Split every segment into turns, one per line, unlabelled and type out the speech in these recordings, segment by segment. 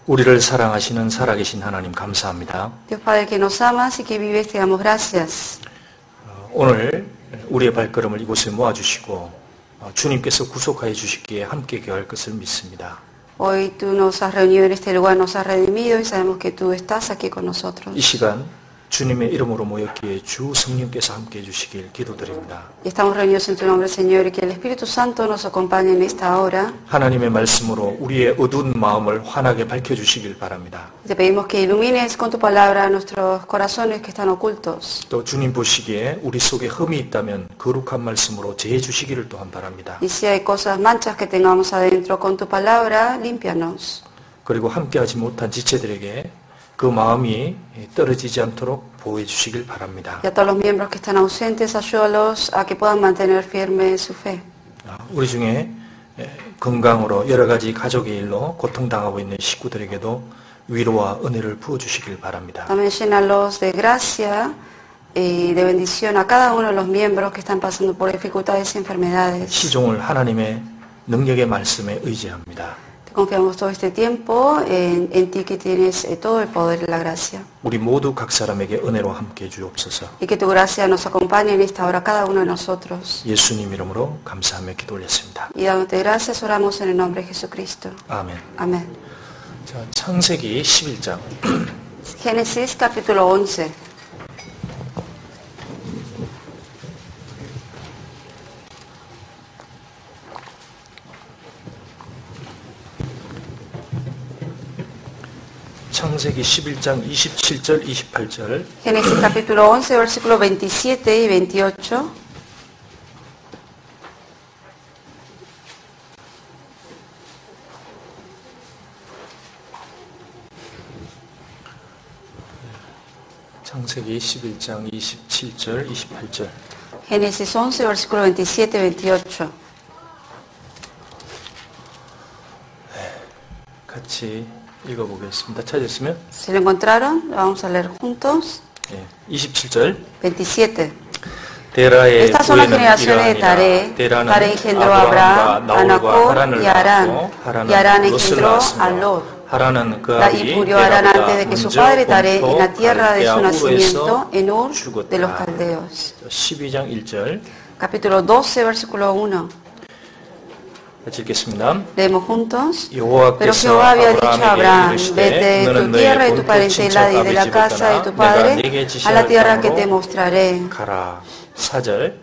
우리를 사랑하시는 살아계신 하나님 감사합니다.
Dios Padre que nos amas y que vives, te damos gracias.
오늘 우리의 발걸음을 이곳에 모아주시고 주님께서 구속하여 주시기에 함께 교할 것을 믿습니다.
Hoy tú nos has reunido en este lugar, nos has redimido y sabemos que tú estás aquí con nosotros.
이 시간 주님의 이름으로 모였기에 주 성령께서 함께 해주시길 기도드립니다.
Estamos reunidos en tu nombre, Señor, y que el Espíritu Santo nos acompañe en esta hora.
하나님의 말씀으로 우리의 어두운 마음을 환하게 밝혀주시길 바랍니다.
Te pedimos que ilumines con tu palabra nuestros corazones que están ocultos.
또 주님 보시기에 우리 속에 흠이 있다면 거룩한 말씀으로 제해 주시기를 또한 바랍니다.
Y si hay cosas, manchas que tengamos adentro, con tu palabra, límpianos.
그리고 함께하지 못한 지체들에게 그 마음이 떨어지지 않도록 보호해 주시길 바랍니다.
Y a todos los miembros que están ausentes, ayúdalos a que puedan mantener firme su fe.
우리 중에 건강으로 여러 가지 가족의 일로 고통당하고 있는 식구들에게도 위로와 은혜를 부어주시길 바랍니다.
También llénalos de gracia y de bendición a cada uno de los miembros que están pasando por dificultades y enfermedades.
시종을 하나님의 능력의 말씀에 의지합니다.
Te confiamos todo este tiempo en ti que tienes todo el poder y la gracia.
우리 모두 각 사람에게 은혜로 함께 주옵소서.
Y que tu gracia nos acompañe en esta hora cada uno de nosotros.
예수님 이름으로 감사하며 기도 올렸습니다.
Y dándote gracias, oramos en el nombre de Jesucristo.
아멘.
Amén.
자, 창세기 11장.
Génesis capítulo 11.
창세기 11장 27절 28절.
Génesis capítulo 11, versículos 27 y 28.
창세기 11장 27절 28절.
Génesis 11, versículos 27 y 28.
같이 읽어보겠습니다. 찾았으면?
¿Se lo encontraron? Lo vamos a leer juntos.
27절.
27.
데라의
Estas son las
후예는
generaciones de Taré.
데라는
Taré engendró a Abraham, a Nacor y a Harán. Y Harán engendró a Lot.
하란은 그
Y
아비
murió Harán antes de que su padre Taré en la tierra de su nacimiento, en Ur de los Caldeos.
12장 1절.
Capítulo 12, versículo 1.
같이 읽겠습니다.
Leemos juntos. Pero
여호와께서
Jehová había dicho a Abraham, vete de tu
너는
tierra y
너의
tu
본토
parentela y
친척
de la
아비
casa de
집에
tu
떠나
padre
내가 네게
a la
지시할
tierra que te
땅으로
mostraré.
가라. 4절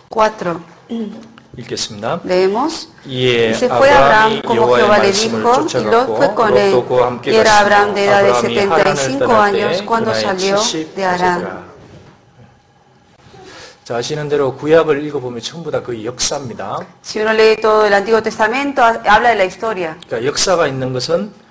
4.
읽겠습니다.
Leemos.
이에
Y se fue Abraham como Jehová le dijo, y Lot fue con él. Y era Abraham de edad de 75 años cuando salió de Harán.
자, 아시는 대로 구약을 읽어보면 전부 다 그 역사입니다.
Si uno lee todo el Antiguo Testamento, habla de la historia.
그러니까 역사가 있는 것은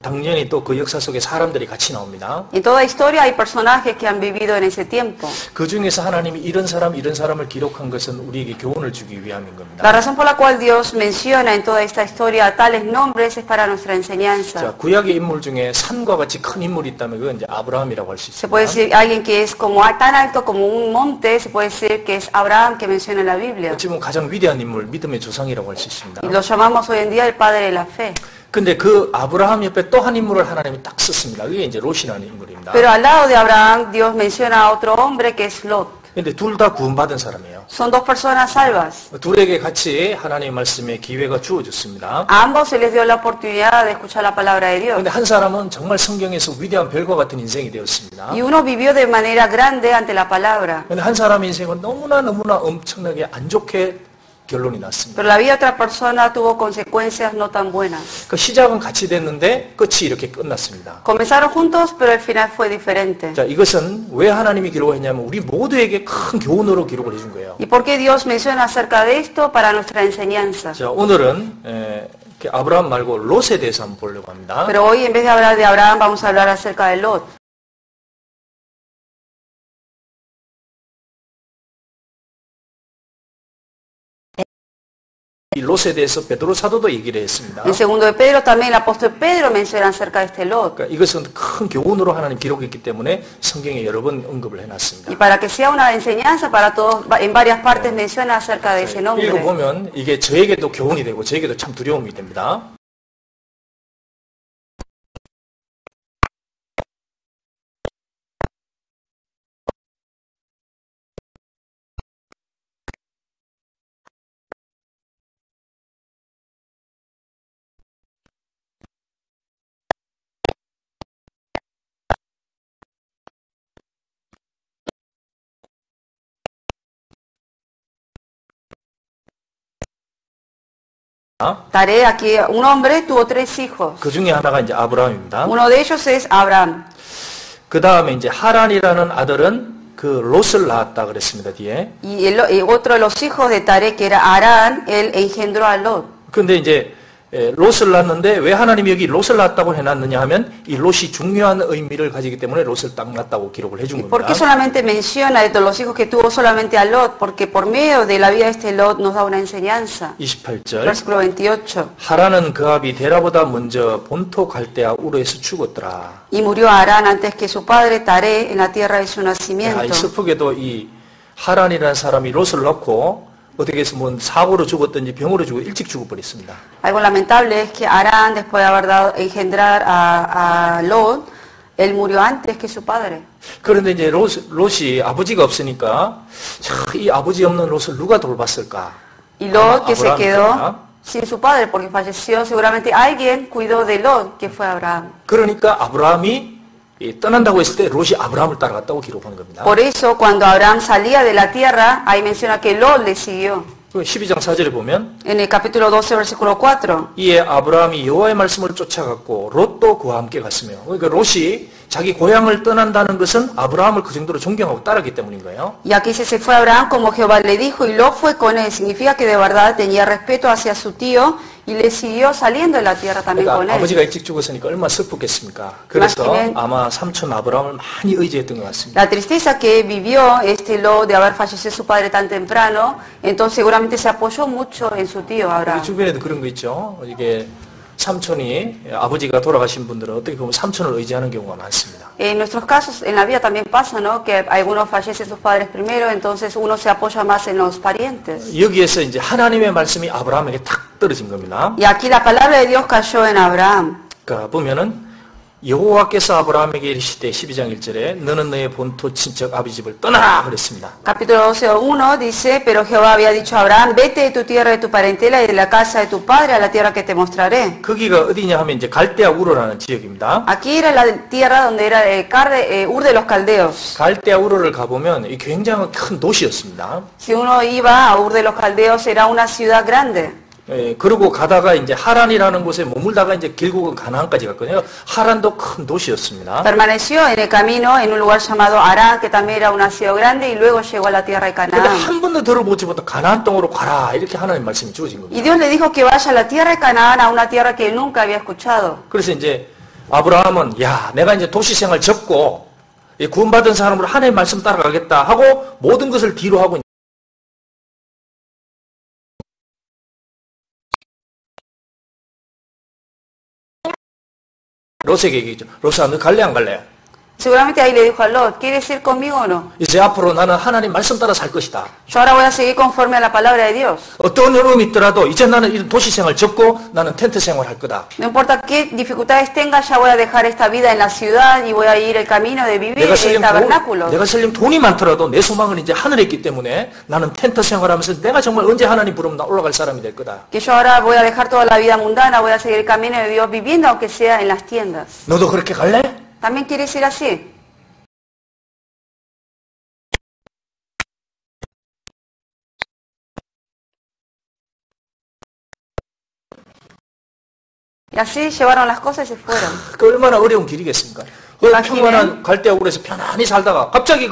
당연히 또 그 역사 속에 사람들이 같이 나옵니다.
En toda historia hay personajes que han vivido en ese tiempo.
그 중에서 하나님이 이런 사람을 기록한 것은 우리에게 교훈을 주기 위함인 겁니다.
La razón por la cual Dios menciona en toda esta historia tales nombres es para nuestra enseñanza.
자, 구약의 인물 중에 산과 같이 큰 인물이 있다면 그건 이제 아브라함이라고 할 수
Se puede
있습니다.
decir alguien que es como tan alto como un monte, se puede decir que es Abraham que menciona en la Biblia.
어찌 보면 가장 위대한 인물, 믿음의 조상이라고 할 수 있습니다.
Y lo llamamos hoy en día el padre de la fe.
근데 그 아브라함 옆에 또 한 인물을 하나님이 딱 썼습니다. 그게 이제 롯이라는 인물입니다.
Pero al lado de Abraham, Dios menciona a otro hombre que es Lot.
근데 둘 다 구원받은 사람이에요.
Son dos personas salvas.
둘에게 같이 하나님의 말씀의 기회가 주어졌습니다.
A ambos se les dio la oportunidad de escuchar la palabra de Dios.
근데 한 사람은 정말 성경에서 위대한 별과 같은 인생이 되었습니다.
Y uno vivió de manera grande ante la palabra.
근데 한 사람의 인생은 너무나 엄청나게 안 좋게 결론이 났습니다.
Pero la vida de otra persona tuvo consecuencias no tan buenas.
그 시작은 같이 됐는데 끝이 이렇게 끝났습니다.
Comenzaron juntos, pero el final fue diferente.
자, 이것은 왜 하나님이 기록했냐면 우리 모두에게 큰 교훈으로 기록을 해준 거예요.
¿Y por qué Dios menciona acerca de esto para nuestra enseñanza?
자, 오늘은 아브라함 말고 롯에 대해서 한번 보려고 합니다.
Pero hoy en vez de hablar de Abraham vamos a hablar acerca de Lot.
이 롯에 대해서 베드로 사도도 얘기를 했습니다.
En segundo de Pedro también el apóstol Pedro menciona acerca de este Lot.
그러니까 이것은 큰 교훈으로 하나님 기록했기 때문에 성경에 여러 번 언급을 해놨습니다.
Y para que sea una enseñanza para todos, en varias partes menciona acerca de ese nombre.
읽어보면 이게 저에게도 교훈이 되고 저에게도 참 두려움이 됩니다.
Taré, aquí un hombre tuvo 3 hijos.
그 중에 하나가 이제 아브라함입니다.
Uno de ellos es Abraham.
그 다음에 이제 하란이라는 아들은 그 롯을 낳았다 그랬습니다, 뒤에.
Y otro de los hijos de Taré, que era Arán, él engendró a Lot.
근데 이제 롯을 낳았는데 왜 하나님이 여기 롯을 낳았다고 해놨느냐 하면 이 롯이 중요한 의미를 가지기 때문에 롯을 딱 낳았다고 기록을 해준 겁니다.
¿Por qué solamente menciona de todos los hijos que tuvo solamente a Lot? Porque por medio de la vida de este Lot nos da una enseñanza.
28절.
Versículo 28.
하란은 그 아비 데라보다 먼저 본토 갈대아 우르에서 죽었더라.
Y murió Arán antes que su padre Taré en la tierra de su nacimiento.
이 슬프게도 이 하란이라는 사람이 롯을 낳고 어떻게 해서 뭐 사고로 죽었든지 병으로 죽고 일찍 죽어버렸습니다.
Algo lamentable es que Arán, después de haber dado engendrar a Lot, él murió antes que su padre.
그런데 이제 롯이 아버지가 없으니까 이 아버지 없는 롯을 누가 돌봤을까?
Y Lot, que se quedó sin su padre porque falleció, seguramente alguien cuidó de Lot, que fue Abraham.
그러니까 아브라함이 떠난다고 했을 때 롯이 아브라함을 따라갔다고 기록한 겁니다.
Por eso, cuando Abraham salía de la tierra, ahí menciona que Lot le siguió.
12장 4절에 보면
En el capítulo 12, versículo 4.
이에 아브라함이 여호와의 말씀을 쫓아갔고 롯도 그와 함께 갔으며, 그러니까 롯이 자기 고향을 떠난다는 것은 아브라함을 그 정도로 존경하고 따르기 때문인 거예요.
Y aquí se fue Abraham como Jehová le dijo y Lot fue con él. Significa que de verdad tenía respeto hacia su tío y le siguió saliendo de la tierra también
그러니까
con él.
아버지가 일찍 죽었으니까 얼마나 슬프겠습니까? 그래서 아마 삼촌 아브라함을 많이 의지했던 것 같습니다.
La tristeza que vivió este Lot de haber fallecido su padre tan temprano, entonces seguramente se apoyó mucho en su tío Abraham.
우리 주변에도 그런 거 있죠. 이게 삼촌이 아버지가 돌아가신 분들은 어떻게 보면 삼촌을 의지하는 경우가 많습니다.
En nuestros casos, en la vida también pasa, ¿no? Que algunos fallecen sus padres primero, entonces uno se apoya más en los parientes.
여기에서 이제 하나님의 말씀이 아브라함에게 탁 떨어진 겁니다.
Y aquí la palabra de Dios cayó en Abraham.
그러니까 보면은 여호와께서 아브라함에게 이르시되 12장 1절에 너는 너의 본토 친척 아비 집을 떠나라 그랬습니다.
Capítulo 12:1 dice, pero Jehová había dicho a Abraham, vete de tu tierra, de tu parentela y de la casa de tu padre a la tierra que te mostraré.
거기가 어디냐 하면 이제 갈대아 우르라는 지역입니다.
Aquí era la tierra donde era Ur de los Caldeos.
갈대아 우르를 가보면 이 굉장히 큰 도시였습니다.
Si uno iba a Ur de los Caldeos era una ciudad grande.
그리고 가다가 이제 하란이라는 곳에 머물다가 이제 결국은 가나안까지 갔거든요. 하란도 큰 도시였습니다.
Permaneció en el camino en un lugar llamado Arán, que también era una ciudad grande, y luego llegó a la tierra de
근데
Canaán.
한 번도 들어보지 못한 가나안 땅으로 가라 이렇게 하나님 말씀이 주어진 겁니다.
Y Dios le dijo que vaya a la tierra de Canaán, a una tierra que él nunca había escuchado.
그래서 이제 아브라함은 야 내가 이제 도시 생활 접고 구원받은 사람으로 하나님 말씀 따라가겠다 하고 모든 것을 뒤로 하고 롯에게 얘기했죠. 롯아 너 갈래 안 갈래?
Seguramente ahí le dijo a Lot, ¿quieres ir conmigo o no?
이제 앞으로 나는 하나님 말씀 따라 살 것이다.
Yo ahora voy a seguir conforme a la palabra de Dios.
어떤 어려움이 있더라도 이제 나는 이런 도시 생활 접고 나는 텐트 생활 할 거다.
No importa qué dificultades tenga, ya voy a dejar esta vida en la ciudad y voy a ir el camino de vivir en tabernáculos.
내가 설령 돈이 많더라도 내 소망은 이제 하늘에 있기 때문에 나는 텐트 생활하면서 내가 정말 언제 하나님 부르면 나 올라갈 사람이 될 거다.
Que yo ahora voy a dejar toda la vida mundana, voy a seguir el camino de Dios viviendo aunque sea en las tiendas.
너도 그렇게 갈래?
¿También quieres ir así? Y así llevaron las cosas y se fueron.
그 얼마나 어려운 길이겠습니까? 평안한 갈대아굴에서 편안히 살다가 갑자기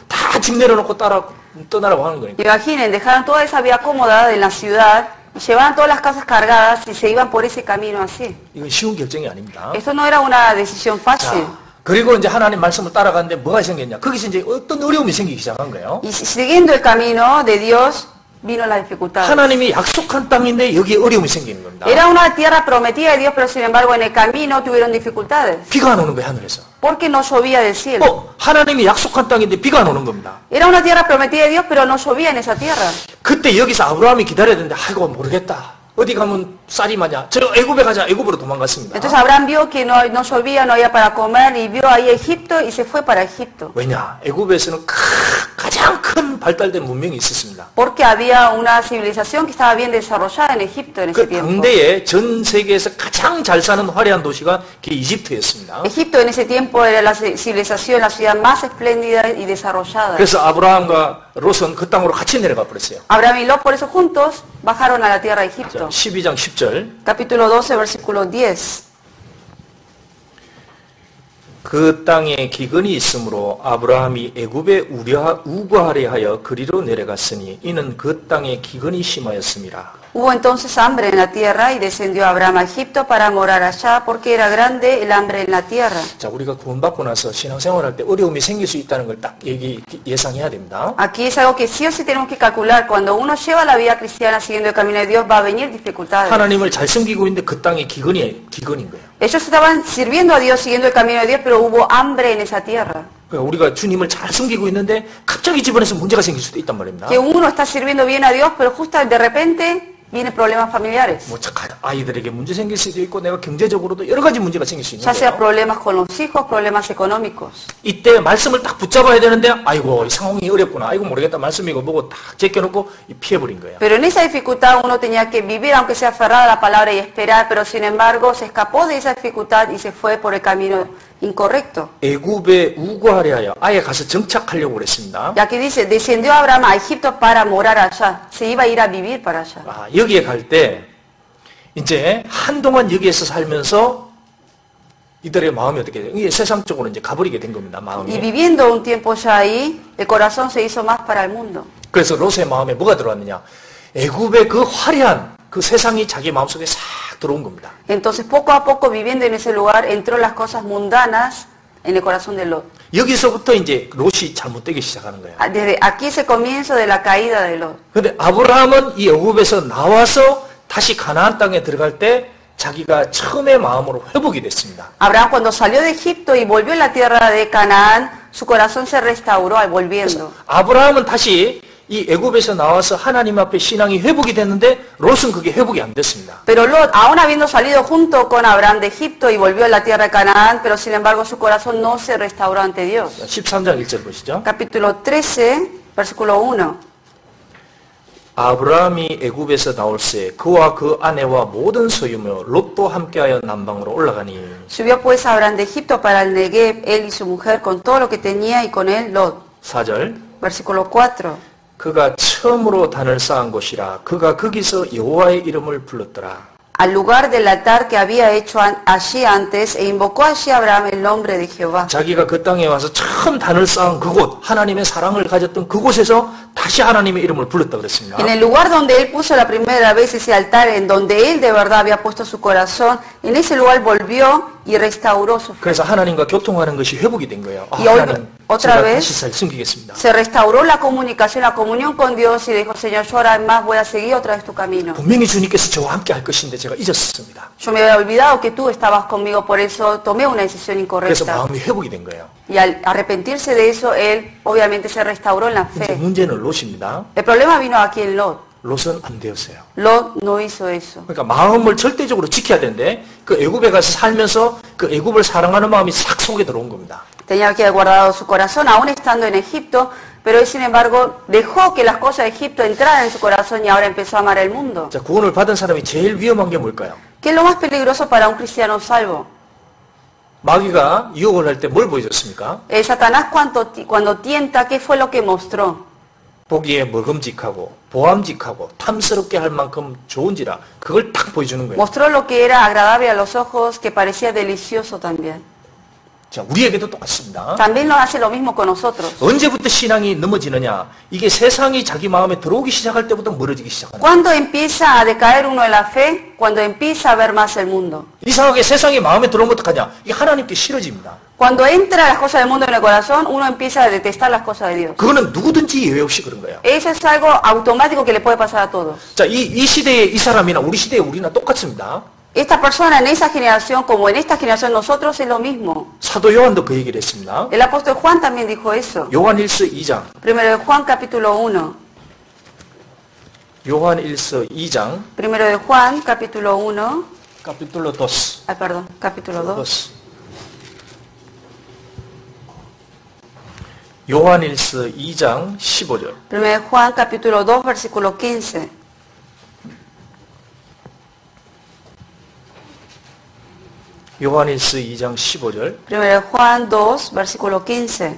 다 집 내려놓고 떠나라고 하는 거니까.
Imaginen, dejaron toda esa vida cómoda en la ciudad, llevaban todas las casas cargadas y se iban por ese camino así.
이건 쉬운 결정이 아닙니다.
Esto no era una decisión fácil.
그리고 이제 하나님 말씀을 따라가는데 뭐가 생겼냐? 거기서 이제 어떤 어려움이 생기기 시작한 거예요.
Y siguiendo el camino de Dios, vino la dificultad.
하나님이 약속한 땅인데 여기에 어려움이 생기는 겁니다.
Era una tierra prometida de Dios, pero sin embargo en el camino tuvieron dificultades.
비가 안 오는 거예요, 하늘에서.
Porque no llovía del cielo.
하나님이 약속한 땅인데 비가 안 오는 겁니다.
Era una tierra prometida de Dios, pero no llovía en esa tierra.
그때 여기서 아브라함이 기다려야 되는데 아이고 모르겠다. 어디 가면 쌀이 많냐? 저 애굽에 가자. 애굽으로 도망갔습니다.
Entonces Abraham vio que no llovía, no había para comer y vio ahí Egipto y se fue para Egipto.
왜냐? 애굽에서는 가장 가장 큰 발달된 문명이 있었습니다.
Porque había una civilización que estaba bien desarrollada en Egipto en ese
그
tiempo.
당대에 전 세계에서 가장 잘 사는 화려한 도시가 그 이집트였습니다.
Egipto en ese tiempo era la civilización, la ciudad más espléndida y desarrollada.
그래서 아브라함과 롯은 그 땅으로 같이 내려가 버렸어요.
Abraham y Lot por eso juntos bajaron a la tierra de Egipto.
12장 10절.
Capítulo 12, versículo 10.
그 땅에 기근이 있으므로 아브라함이 애굽에 우거하려 하여 그리로 내려갔으니 이는 그 땅에 기근이 심하였음이라.
Hubo entonces hambre en la tierra y descendió Abraham a Egipto para morar allá porque era grande el hambre en la tierra.
자, 우리가 구원받고 나서 신앙생활할 때 어려움이 생길 수 있다는 걸 딱 예상해야 됩니다.
Aquí es algo que sí o sí tenemos que calcular. Cuando uno lleva la vida cristiana siguiendo el camino de Dios va a venir dificultades.
하나님을 잘 섬기고 있는데 그 땅에 기근인 거예요.
Ellos estaban sirviendo a Dios siguiendo el camino de Dios, pero hubo hambre en esa tierra.
우리가 주님을 잘 섬기고 있는데 갑자기 집안에서 문제가 생길 수도 있단 말입니다.
Que uno está sirviendo bien a Dios, pero justo de repente vienen problemas familiares.
뭐 아이들에게 문제 생길 수도 있고 내가 경제적으로도 여러 가지 문제가 생길 수
Ya sea
있는데요.
problemas con los hijos, problemas económicos.
이때 말씀을 딱 붙잡아야 되는데 아이고 이 상황이 어렵구나. 아이고 모르겠다. 말씀이고 뭐고 딱 제껴놓고 피해버린 거예요.
Pero en esa dificultad uno tenía que vivir, aunque sea aferrado a la palabra y esperar, pero sin embargo se escapó de esa dificultad y se fue por el camino incorrecto.
애굽에 우거하려 하여 아예 가서 정착하려고 그랬습니다.
Y aquí dice, descendió Abraham a Egipto para morar allá. Se iba a ir a vivir para allá.
여기에 갈 때 이제 한동안 여기에서 살면서 이들의 마음이 어떻게 돼요? 이게 세상적으로 이제 가버리게 된 겁니다.
Y
마음이.
viviendo un tiempo ya ahí, el corazón se hizo más para el mundo.
그래서 롯의 마음에 뭐가 들어왔느냐? 애굽의 그 화려한 그 세상이 자기 마음속에 싹 들어온 겁니다.
Entonces poco a poco viviendo en ese lugar entró las cosas mundanas en el corazón de Lot.
여기서부터 이제 롯이 잘못되기 시작하는 거예요.
Desde aquí es el comienzo de la caída de Lot.
근데 아브라함은 이 애굽에서 나와서 다시 가나안 땅에 들어갈 때 자기가 처음의 마음으로 회복이 됐습니다.
Abraham cuando salió de Egipto y volvió a la tierra de Canaán, su corazón se restauró al volviendo.
아브라함은 다시 이 애굽에서 나와서 하나님 앞에 신앙이 회복이 됐는데 롯은 그게 회복이 안 됐습니다.
Pero Lot, aún habiendo salido junto con Abraham de Egipto y volvió a la tierra de Canaán, pero sin embargo su corazón no se restauró ante Dios.
13장 1절 보시죠.
Capítulo 13, versículo 1.
아브라함이 애굽에서 나올새 그와 그 아내와 모든 소유며 롯도 함께하여 남방으로 올라가니
Subió pues Abraham de Egipto para el Negev, él y su mujer con todo lo que tenía y con él Lot.
4절
Versículo 4.
그가 처음으로 단을 쌓은 곳이라 그가 거기서 여호와의 이름을 불렀더라.
Al lugar del altar que había hecho allí antes e invocó allí Abraham el nombre de Jehová.
자기가 그 땅에 와서 처음 단을 쌓은 그곳 하나님의 사랑을 가졌던 그곳에서 다시 하나님의 이름을 불렀다 그랬습니다.
En el lugar donde él puso la primera vez ese altar, en donde él de verdad había puesto su corazón, en ese lugar volvió y restauró su fe.
그래서 하나님과 교통하는 것이 회복이 된 거예요.
Y hoy,
하나님,
otra
제가
vez,
다시 잘 숨기겠습니다.
se restauró la comunión con Dios y dijo, Señor, yo ahora más voy a seguir otra vez tu camino.
분명히 주님께서 저와 함께 할 것인데 제가 잊었습니다.
Yo me había olvidado que tú estabas conmigo, por eso tomé una decisión
그래서
incorrecta.
마음이 회복이 된 거예요.
Y al arrepentirse de eso, él obviamente se restauró en la
이제
fe.
문제는 롯입니다.
El problema vino aquí en Lot.
롯은 안 되었어요.
Lot no hizo eso.
그러니까 마음을 절대적으로 지켜야 되는데 그 애굽에 가서 살면서 그 애굽을 사랑하는 마음이 싹 속에 들어온 겁니다.
Tenía que haber guardado su corazón, aún estando en Egipto, pero él, sin embargo, dejó que las cosas de Egipto entraran en su corazón y ahora empezó a amar el mundo.
자, 구원을 받은 사람이 제일 위험한 게 뭘까요?
¿Qué es lo más peligroso para un cristiano salvo?
마귀가 유혹을 할 때 뭘 보여줬습니까?
Satanás cuando tienta, ¿qué fue lo que mostró?
보기에 먹음직하고 보암직하고 탐스럽게 할 만큼 좋은지라 그걸 딱 보여주는 거예요.
Mostró lo que era agradable a los ojos, que parecía delicioso también.
자, 우리에게도 똑같습니다.
También nos hace lo mismo con nosotros.
언제부터 신앙이 넘어지느냐? 이게 세상이 자기 마음에 들어오기 시작할 때부터 멀어지기 시작하는 거예요.
¿Cuándo empieza a decaer uno en la fe? Cuando empieza a ver más el mundo.
이상하게 세상이 마음에 들어오면 어떡하냐? 이게 하나님께 싫어집니다.
Cuando entra las cosas del mundo en el corazón, uno empieza a detestar las cosas de Dios.
그거는 누구든지 예외 없이 그런 거예요.
Eso es algo automático que le puede pasar a todos.
자, 이 시대의 이 사람이나 우리 시대의 우리나 똑같습니다.
Esta persona en esa generación, como en esta generación nosotros, es lo mismo.
사도 요한도 그 얘기를 했습니다.
El apóstol Juan también dijo eso.
요한일서 2장.
Primero de Juan capítulo 1.
요한일서 2장.
Primero de Juan capítulo 1.
capítulo 2.
Ah, perdón, capítulo 2.
요한일서 2장 15절.
1 Juan capítulo 2 versículo 15.
요한일서 2장 15절.
1 Juan 2 versículo 15.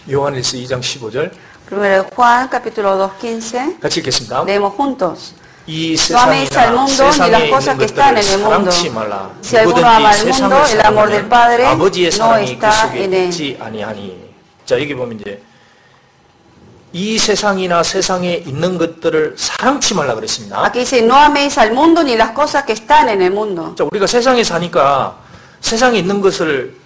요한일서 2장 15절.
1 Juan capítulo 2 15.
같이 읽겠습니다.
Leemos juntos.
No améis al mundo ni las cosas que están en el mundo. Si alguno ama al mundo, el amor del Padre no está en él. 자, 여기 보면 이제 이 세상이나 세상에 있는 것들을 사랑치 말라 그랬습니다.
Aquí dice no améis al mundo ni las cosas que están en el mundo.
자, 우리가 세상에 사니까 세상에 있는 것을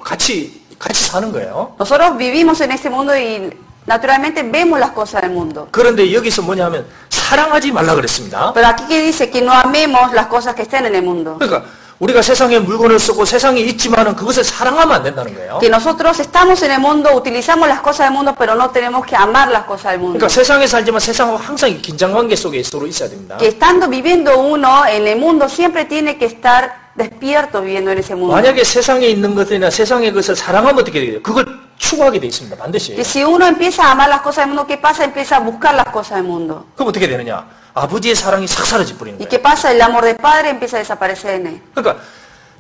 같이 사는 거예요.
Nosotros vivimos en este mundo y naturalmente vemos las cosas del mundo.
그런데 여기서 뭐냐면 사랑하지 말라 그랬습니다.
Pero aquí que dice que no amemos las cosas que están en el mundo.
그러니까 우리가 세상에 물건을 쓰고 세상에 있지만은 그것을 사랑하면 안 된다는 거예요.
Que nosotros estamos en el mundo, utilizamos las cosas del mundo, pero no tenemos que amar las cosas del mundo.
그러니까 세상에 살지만 세상하고 항상 긴장관계 속에 서로 있어야 됩니다.
Que estando viviendo uno en el mundo siempre tiene que estar despierto viviendo en ese mundo.
만약에 세상에 있는 것이나 세상의 것을 사랑하면 어떻게 돼요? 그걸 추구하게 돼 있습니다. 반드시.
Que si uno empieza a amar las cosas del mundo, ¿qué pasa? Empieza a buscar las cosas del mundo.
그럼 어떻게 되느냐? 아버지의 사랑이 싹 사라져 버리는
¿Y
거예요.
qué pasa? El amor del Padre empieza a desaparecer en él.
그러니까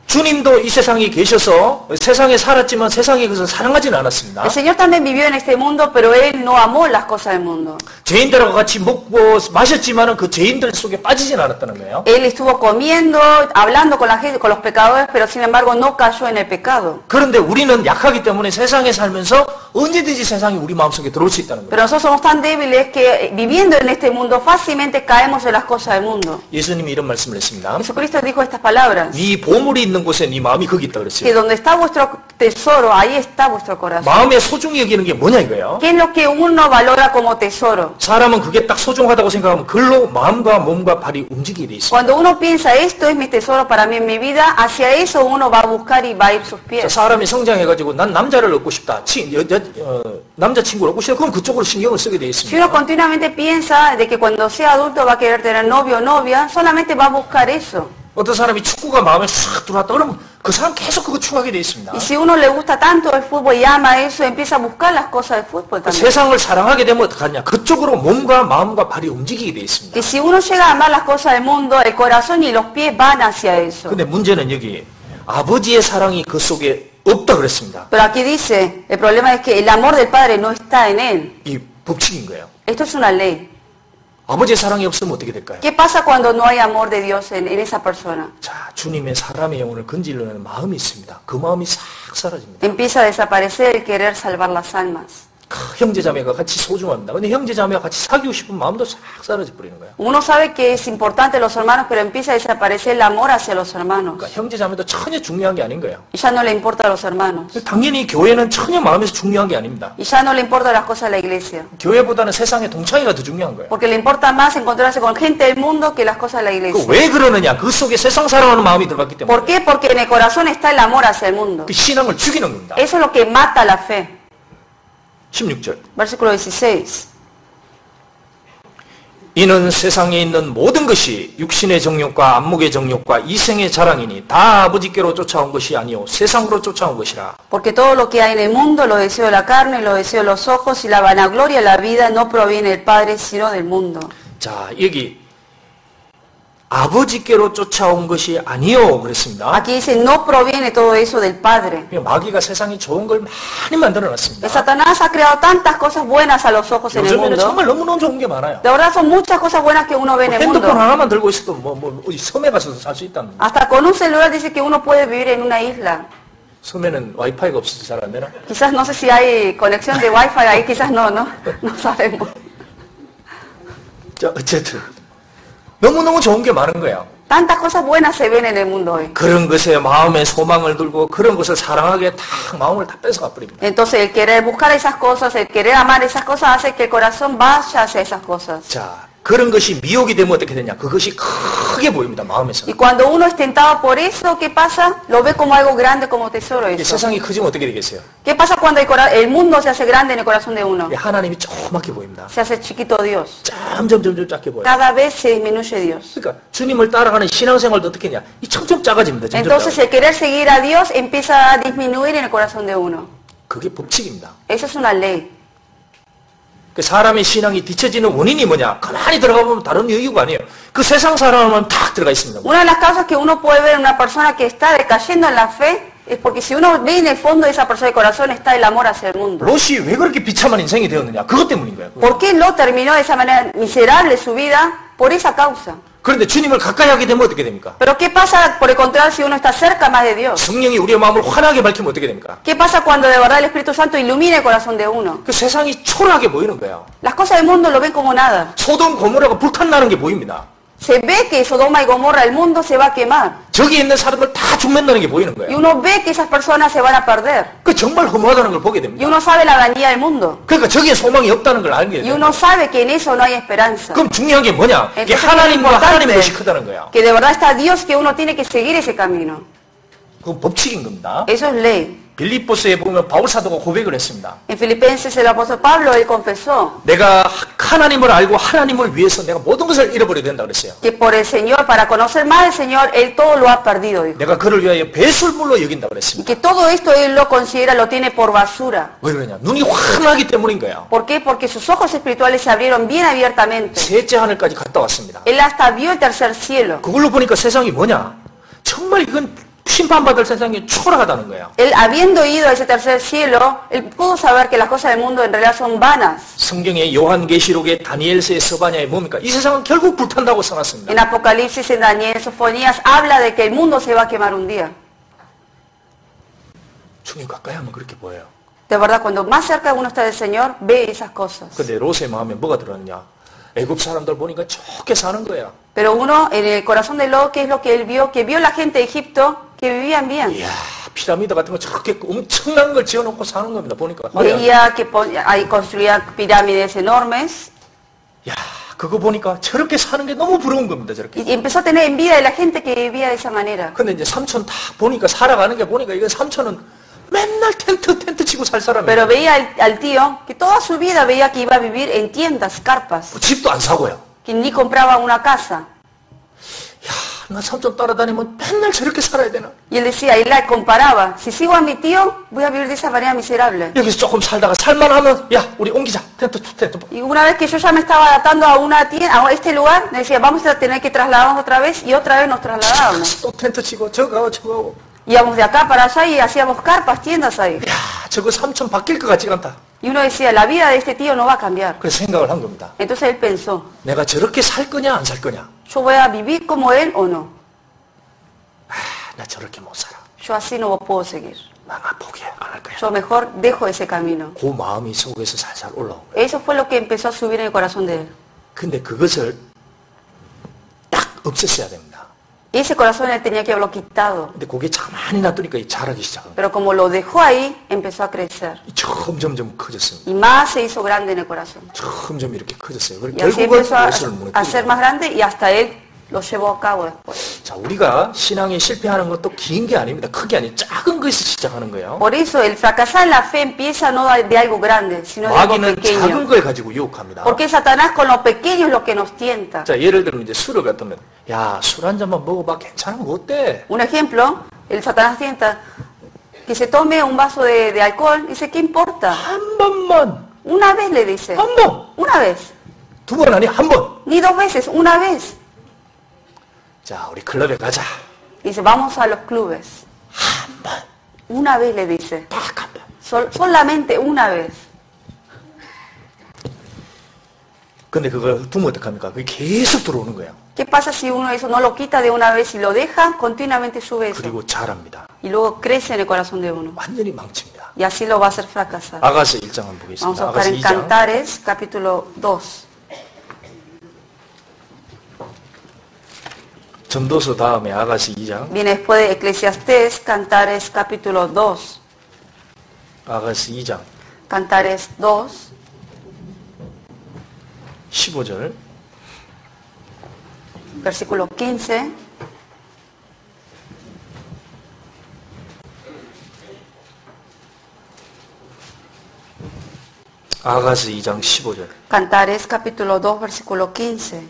주님도 이 세상에 계셔서 세상에 살았지만 세상의 것을 사랑하지는 않았습니다.
El Señor también vivió en este mundo, pero Él no amó las cosas del mundo.
죄인들하고 같이 먹고 마셨지만은 그 죄인들 속에 빠지진 않았다는 거예요.
Él estuvo comiendo, hablando con la gente, con los pecadores, pero sin embargo no cayó en el pecado.
그런데 우리는 약하기 때문에 세상에 살면서 언제든지 세상이 우리 마음속에 들어올 수 있다는 거예요.
Pero nosotros somos tan débiles que viviendo en este mundo fácilmente caemos en las cosas del mundo.
예수님이 이런 말씀을 했습니다.
Jesucristo dijo estas palabras.
네 보물이 있는 곳에 네 마음이 거기 있다 그랬어요.
Que donde está vuestro tesoro, ahí está vuestro corazón.
마음에 소중히 여기는 게 뭐냐 이거예요.
¿Qué es lo que uno valora como tesoro?
사람은 그게 딱 소중하다고 생각하면 그걸로 마음과 몸과 발이 움직이게 돼 있어요.
Cuando uno piensa esto es mi tesoro para mí en mi vida, hacia eso uno va a buscar y va a ir sus pies.
사람이 성장해가지고 난 남자를 얻고 싶다, 남자친구를 얻고 싶다, 그럼 그쪽으로 신경을 쓰게 돼
Si uno
있습니다.
continuamente piensa de que cuando sea adulto va a querer tener novio o novia, solamente va a buscar eso.
어떤 사람이 축구가 마음에 싹 들어왔다 그러면 그 사람 계속 그거 추구하게 돼 있습니다.
Y si uno le gusta tanto el fútbol y ama eso, empieza a buscar las cosas del fútbol también.
세상을 사랑하게 되면 어떡하냐? 그쪽으로 몸과 마음과 발이 움직이게 돼 있습니다.
Que si uno llega a amar las cosas del mundo, el corazón y los pies van hacia eso.
근데 문제는 여기 아버지의 사랑이 그 속에 없다 그랬습니다.
Pero aquí dice, el problema es que el amor del Padre no está en él.
이 법칙인 거예요.
Esto es una ley.
아버지의 사랑이 없으면 어떻게 될까요?
¿Qué pasa cuando no hay amor de Dios en esa persona?
자, 주님의 사람의 영혼을 건지려는 마음이 있습니다. 그 마음이 싹 사라집니다.
Empieza a desaparecer el querer salvar las almas.
형제자매가 같이 소중합니다. 근데 형제자매가 같이 사귀고 싶은 마음도 싹 사라져 버리는 거예요.
Uno sabe que es importante los hermanos, pero empieza a desaparecer el amor hacia los hermanos.
그러니까 형제자매도 전혀 중요한 게 아닌 거예요.
Y ya no le importa a los hermanos.
당연히 교회는 전혀 마음에서 중요한 게 아닙니다.
Y ya no le importan las cosas de la iglesia.
교회보다는 세상의 동창회가 더 중요한 거예요.
Porque le importa más encontrarse con gente del mundo que las cosas de la iglesia.
왜 그러느냐? 그 속에 세상 사랑하는 마음이 들어갔기 때문에.
¿Por qué? Porque en el corazón está el amor hacia el mundo.
그 신앙을 죽이는 겁니다.
Eso es lo que mata la fe.
16절.
Versículo 16.
이는 세상에 있는 모든 것이 육신의 정욕과 안목의 정욕과 이생의 자랑이니 다 아버지께로 쫓아온 것이 아니요 세상으로 쫓아온 것이라.
Porque todo lo que hay en el mundo, los deseos de la carne, los deseos de los ojos y la vanagloria de la vida no proviene del Padre, sino del mundo.
자, 여기 아버지께로 쫓아온 것이 아니요 그랬습니다.
Aquí dice, no proviene todo eso del Padre.
마귀가 세상에 좋은 걸 많이 만들어놨습니다.
Satanás ha creado tantas cosas buenas a los ojos en el
요즘에는
mundo.
정말 너무너무 좋은 게 많아요.
De verdad son muchas cosas buenas que uno ve en el
핸드폰
mundo.
하나만 들고 있어도 어디 섬에 가서도 살 수 있다는 거예요.
Hasta con un celular dice que uno puede vivir en una isla.
섬에는 와이파이가 없어서 잘 안 되나?
Quizás no sé si hay conexión de wifi ahí, quizás no sabemos.
자, 어쨌든 너무너무 좋은 게 많은 거예요.
Tantas cosas buenas se ven en el mundo hoy.
그런 것에 마음의 소망을 들고 그런 것을 사랑하게 다 마음을 다 뺏어가 버립니다.
Entonces el querer buscar esas cosas, el querer amar esas cosas hace que el corazón vaya hacia esas cosas.
자, 그런 것이 미혹이 되면 어떻게 되냐? 그것이 크게 보입니다. 마음에서.
Y cuando uno es tentado por eso, ¿qué pasa? Lo ve como algo grande, como tesoro eso.
세상이 커지면 어떻게 되겠어요?
¿Qué pasa cuando el mundo se hace grande en el corazón de uno?
하나님이 조그맣게 보입니다.
Se hace chiquito Dios.
점점 작게 보여요.
Cada vez se disminuye Dios.
그러니까 주님을 따라가는 신앙생활도 어떻게 되냐? 이 점점 작아집니다.
Entonces el querer seguir a Dios empieza a disminuir en el corazón de uno.
그게 법칙입니다.
Eso es una ley.
그 사람의 신앙이 뒤처지는 원인이 뭐냐? 가만히 들어가 보면 다른 이유가 아니에요. 그 세상 사람은 탁 들어가 있습니다.
Una de las causas que uno puede ver en una persona que está decayendo en la fe es porque si uno ve en el fondo de esa persona de corazón está el amor hacia el mundo.
롯이 왜 그렇게 비참한 인생이 되었느냐? 그것 때문인 거예요.
¿Por qué Lot terminó de esa manera miserable su vida? Por esa causa.
그런데 주님을 가까이 하게 되면 어떻게 됩니까?
Pero ¿qué pasa por el contrario si uno está cerca más de Dios?
성령이 우리의 마음을 환하게 밝히면 어떻게 됩니까?
¿Qué pasa cuando de verdad el Espíritu Santo ilumina el corazón de uno?
그 세상이 초라하게 보이는 거예요.
Las cosas del mundo lo ven como nada.
소돔 고모라가 불탄나는 게 보입니다.
Se ve que Sodoma y Gomorra, el mundo se va a quemar.
저기 있는 사람들 다 죽는다는 게 보이는
Y
거예요.
uno ve que esas personas se van a perder.
그 정말 허무하다는 걸 보게
Y
됩니다.
uno sabe la vanidad del mundo.
그러니까 저기에 소망이 없다는 걸 알게
Y
돼요.
uno sabe que en eso no hay esperanza.
그럼 중요한 게 뭐냐? 이게
Entonces,
하나님과
lo
하나님의 것이
importante
크다는 거야.
que de verdad está Dios, que uno tiene que seguir ese camino.
그건 법칙인 겁니다.
Eso es ley.
빌립보서에 보면 바울 사도가 고백을 했습니다.
En Filipenses el apóstol Pablo, él confesó
내가 하나님을 알고 하나님을 위해서 내가 모든 것을 잃어버려야 된다 그랬어요.
que por el Señor, para conocer más al Señor, él todo lo ha perdido, dijo.
내가 그를 위하여 배설물로 여긴다
Y
그랬습니다.
que todo esto él lo considera, lo tiene por basura.
왜 그러냐? 눈이 환하기 때문인 거야.
¿Por qué? Porque sus ojos espirituales se abrieron bien abiertamente.
셋째 하늘까지 갔다 왔습니다.
Él hasta vio el tercer cielo.
그걸로 보니까 세상이 뭐냐? 정말 이건 심판받을 세상이 초라하다는 거야.
Él, habiendo ido a ese tercer cielo, él pudo saber que las cosas del mundo en realidad son vanas.
성경의 요한계시록의 다니엘서의 서바냐에 뭡니까? 이 세상은 결국 불탄다고 써놨습니다.
En Apocalipsis, en Daniel, Sofonías, habla de que el mundo se va a quemar un día.
주님 가까이 하면 그렇게 보여요.
De verdad, cuando más cerca uno está del Señor, ve esas cosas.
근데 롯의 마음에 뭐가 들었느냐? 애굽 사람들 보니까 좋게 사는 거야.
Pero uno, en el corazón de Lot, ¿qué es lo que él vio? Que vio la gente de Egipto que vivían bien.
이야, 피라미드 같은 거 저렇게 엄청난 걸 지어놓고 사는 겁니다. 보니까.
Veía que ahí construían pirámides enormes.
야, 그거 보니까 저렇게 사는 게 너무 부러운 겁니다. 저렇게.
Y empezó a tener envidia de la gente que vivía de esa manera.
근데 이제 삼촌 다 보니까 살아가는 게 보니까 이거 삼촌은 맨날 텐트 치고 살 사람이에요.
Pero veía al tío que toda su vida veía que iba a vivir en tiendas, carpas.
집도 안 사고요.
Que ni compraba una casa.
야, 나 삼촌 따라다니면 맨날 저렇게 살아야 되나?
Y él decía, y la comparaba, si sigo a mi tío, voy a vivir de esa manera miserable.
여기서 조금 살다가 살만하면 야, 우리 옮기자. 텐트.
Y una vez que yo ya me estaba adaptando a una tienda, a este lugar, me decía, vamos a tener que trasladarnos otra vez, y otra vez nos trasladábamos.
또 텐트 치고 저거 하고.
Íbamos de acá para allá y hacíamos carpas, tiendas ahí.
야, 저거 삼촌 바뀔 것 같지가 않다.
Y uno decía, la vida de este tío no va a cambiar.
그래서 생각을 한 겁니다.
Entonces él pensó,
내가 저렇게 살 거냐 안 살 거냐?
¿yo voy a vivir como él o no?
나 저렇게 못 살아.
Yo así no puedo seguir.
나 포기해. 안 할 거야.
Yo mejor dejo ese camino.
그 마음이 속에서 살살 올라온 거야.
Eso fue lo que empezó a subir en el corazón de él.
근데 그것을 딱 없앴어야 됩니다.
Y ese corazón él tenía que haberlo quitado.
근데 그게 가만히 놔두니까 자라기 시작한 거야.
Pero como lo dejó ahí, empezó a crecer.
점점 커졌습니다.
Y más se hizo grande en el corazón.
점점 이렇게 커졌어요.
Y así
결국은
empezó
그것을
a ser más grande y hasta él lo llevó a cabo después.
자, 우리가 신앙에 실패하는 것도 긴 게 아닙니다. 크게 아니 작은 것에서 시작하는 거예요.
Por eso el fracasar en la fe empieza no de algo grande, sino de algo
마귀는
pequeño.
작은 걸 가지고 유혹합니다.
Porque Satanás con lo pequeño es lo que nos tienta.
자, 예를 들면 이제 술을 갖다면 야, 술 한 잔만 먹어봐. 괜찮아. 뭐 어때?
Un ejemplo, el Satanás tienta que se tome un vaso de alcohol, dice, ¿qué importa?
한 번만.
Una vez le dice.
한 번.
Una vez.
두 번 아니 한 번.
Ni dos veces, una vez.
자, 우리 클럽에 가자.
Dice, vamos a los clubes.
한 번.
Una vez le dice.
딱 한 번.
Solamente una vez.
근데 그걸 두면 어떡합니까? 그게 계속 들어오는 거예요.
¿Qué pasa si uno eso no lo quita de una vez y lo deja? Continuamente sube eso.
그리고 자랍니다.
Y luego crece en el corazón de uno.
완전히 망칩니다.
Y así lo va a hacer fracasar.
아가서 1장 한번
Vamos
보겠습니다.
a buscar
아가서
en
2장.
Cantares, capítulo 2.
전도서 다음에 아가서 2장.
Viene después de Eclesiastés, Cantares, capítulo 2.
아가서 2장.
Cantares 2,
15절.
versículo 15.
아가서 2장 15절.
Cantares capítulo 2 versículo 15.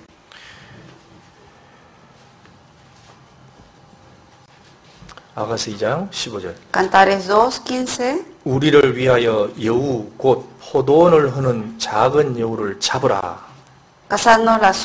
아가서 2장 15절.
Cantares 2, 15.
우리를 위하여 여우 곧 포도원을 흐는 작은 여우를 잡으라.
Cazadnos las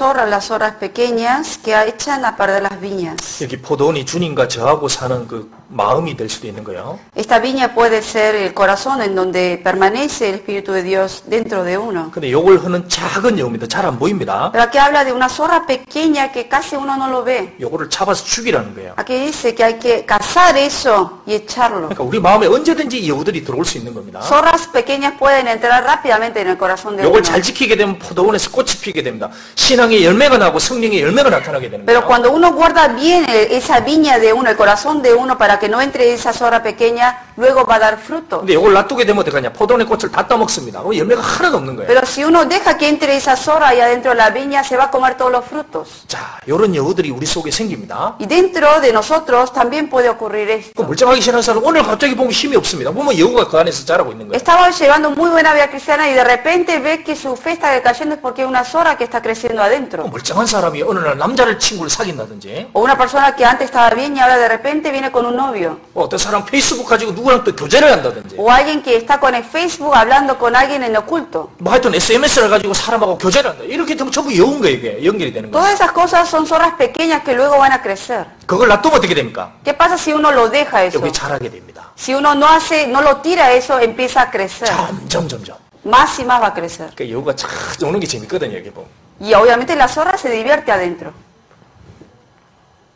zorras pequeñas que echan a perder las viñas.
여기 포도원이 주님과 저하고 사는 그 마음이 될 수도 있는 거예요.
Esta viña puede ser el corazón en donde permanece el Espíritu de Dios dentro de uno.
근데 요걸 흐는 작은 여우입니다. 잘 안 보입니다.
Pero aquí habla de una zorra pequeña que casi uno no lo ve.
요거를 잡아서 죽이라는 거예요.
Aquí dice que hay que cazar eso y echarlo.
그러니까 우리 마음에 언제든지 여우들이 들어올 수 있는 겁니다.
Zorras pequeñas pueden entrar rápidamente en el corazón de
요걸
uno.
잘 지키게 되면 포도원에서 꽃이 피게 됩니다. 신앙의 열매가 나고 성령의 열매가 나타나게 되는
Pero
거예요.
cuando uno guarda bien esa viña de uno, el corazón de uno, para que no entre esa zorra pequeña, luego va a dar fruto.
근데 요걸 놔두게 되면 어떡하냐? 포도원의 꽃을 다 따먹습니다. 그럼 열매가 하나도 없는 거예요.
Pero si uno deja que entre esa zorra y adentro de la viña, se va a comer todos los frutos.
자, 요런 여우들이 우리 속에 생깁니다.
Y dentro de nosotros también puede ocurrir
그
esto.
멀쩡하게 지내는 사람은 오늘 갑자기 보면 힘이 없습니다. 보면 여우가 그 안에서 자라고 있는 거예요.
Estaba llevando muy buena vida cristiana y de repente ve que su fe está decayendo es porque hay una zorra que está creciendo adentro.
멀쩡한 사람이 어느 날 남자를 친구를 사귄다든지
O una persona que antes estaba bien y ahora de repente viene con un novio.
어떤 사람 페이스북 가지고 누구랑 또 교제를 한다든지
O alguien que está con el Facebook hablando con alguien en oculto.
뭐 하여튼 SMS를 가지고 사람하고 교제를 한다. 이렇게 되면 전부 여우인 거예요. 이게 연결이 되는 거예요.
Todas esas cosas son zorras pequeñas que luego van a crecer.
그걸 놔두면 어떻게 됩니까?
¿Qué pasa si uno lo deja eso?
여기 자라게 됩니다.
Si uno no lo tira eso, empieza a crecer.
점점.
Más y más va a crecer.
그 여우가 참 오는 게 재밌거든요. 여기 보면.
Y obviamente la zorra se divierte adentro.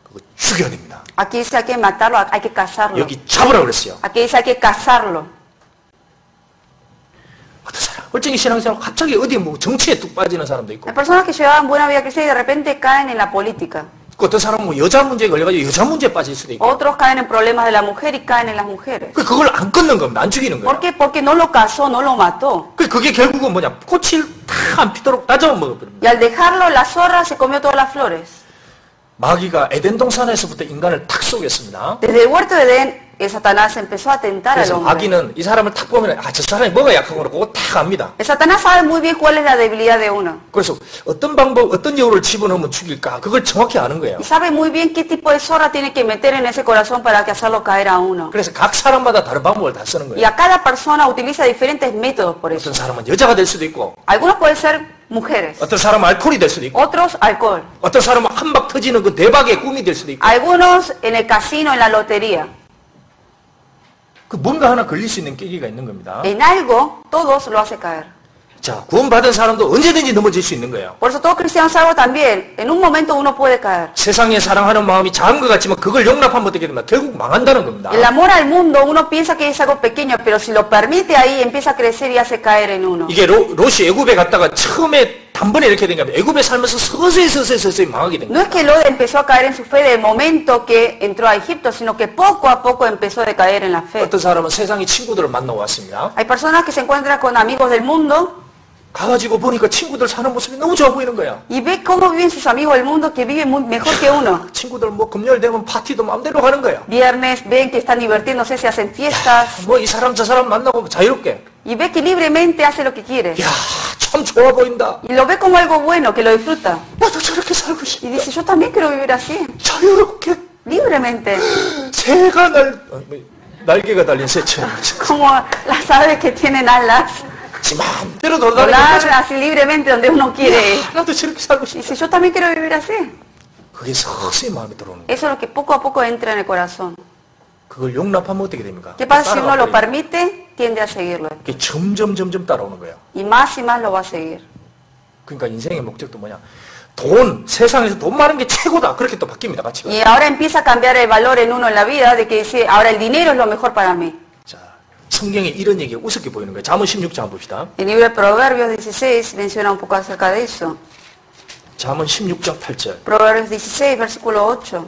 그거 죽여야 됩니다.
Aquí dice hay que matarlo, hay que cazarlo.
여기 잡으라 그랬어요.
Aquí dice hay que cazarlo.
어떤 사람 멀쩡히 신앙생활 갑자기 어디 뭐 정치에 뚝 빠지는 사람도 있고
Hay personas que llevaban buena vida cristiana y de repente caen en la política.
어떤 사람은 뭐 여자 문제에 걸려가지고 여자 문제에 빠질 수도 있고
Otros caen en problemas de la mujer y caen en las mujeres.
그걸 안 끊는 겁니다. 안 죽이는
¿Por
거예요.
qué? Porque no lo cazó, no lo mató.
그게 결국은 뭐냐 꽃을 다 안 피도록 다 잡아먹어버립니다.
Y al dejarlo, la zorra se comió todas las flores.
마귀가 에덴 동산에서부터 인간을 탁 속였습니다.
Desde el huerto de Edén, Satanás empezó a tentar al
그래서
hombre.
마귀는 이 사람을 탁 보면 저 사람이 뭐가 약한 거로 그거 탁 압니다.
Satanás sabe muy bien cuál es la debilidad de uno.
그래서 어떤 방법, 어떤 여우를 집어넣으면 죽일까 그걸 정확히 아는 거예요.
Y sabe muy bien qué tipo de zorra tiene que meter en ese corazón para que hacerlo caer a uno.
그래서 각 사람마다 다른 방법을 다 쓰는
Y
거예요.
a cada persona utiliza diferentes métodos por eso.
어떤 사람은 여자가 될 수도 있고
Algunos pueden ser mujeres,
어떤 사람은 알코올이 될 수도 있고
otros alcohol,
어떤 사람은 한 방 터지는 그 대박의 꿈이 될 수도 있고
algunos en el casino, en la lotería.
그 뭔가 하나 걸릴 수 있는 계기가 있는 겁니다.
En algo, todos lo hace caer.
자, 구원받은 사람도 언제든지 넘어질 수 있는 거예요.
Por eso todo cristiano salvo también, en un momento uno puede caer.
세상에 사랑하는 마음이 작은 것 같지만 그걸 용납하면 어떻게 됩니까? 결국 망한다는 겁니다.
El amor al mundo, uno piensa que es algo pequeño, pero si lo permite ahí, empieza a crecer y hace caer en uno.
이게 롯이 애굽에 갔다가 처음에 단번에 이렇게 된 겁니다. 애굽에 살면서 서서히 망하게 된
No
거예요.
es que Lot empezó a caer en su fe del momento que entró a Egipto, sino que poco a poco empezó a decaer en la fe.
어떤 사람은 세상의 친구들을 만나고 왔습니다.
Hay personas que se encuentran con amigos del mundo
가가지고 보니까 친구들 사는 모습이 너무 좋아 보이는 거야.
y ve cómo viven sus amigos del mundo que viven muy mejor que uno.
친구들 뭐 금요일 되면 파티도 마음대로 하는 거야.
Viernes ven que están divirtiéndose, se hacen fiestas
뭐 이 사람 저 사람 만나고 자유롭게.
y ve que libremente hace lo que quiere.
야, 참 좋아 보인다.
Y lo ve como algo bueno, que lo disfruta.
나도 저렇게 살고
Y
싶다.
dice, yo también quiero vivir así,
자유롭게.
libremente.
새가 날개가 달린 새처럼.
Como las aves que tienen alas.
지 마음대로 돌아다니는
Volar
거죠.
así libremente donde uno quiere ir.
나도 저렇게 살고
Y
싶다.
dice, yo también quiero vivir así.
그게 서서히 마음에 들어오는 거예요.
Eso es lo que poco a poco entra en el corazón.
그걸 용납하면 어떻게 됩니까?
¿Qué pasa si uno lo
따라가 버리니까.
permite? Tiende a seguirlo.
그게 점점 따라오는 거예요.
Y más lo va a seguir.
그러니까 인생의 목적도 뭐냐? 돈, 세상에서 돈 많은 게 최고다. 그렇게 또 바뀝니다. 가치가.
Y ahora empieza a cambiar el valor en uno en la vida de que dice, ahora el dinero es lo mejor para mí.
자, 성경에 이런 얘기가 우습게 보이는 거예요. 잠언 16장 한번 봅시다.
El libro de Proverbios 16 menciona un poco acerca de eso.
잠언 16장 8절.
Proverbios 16, versículo 8.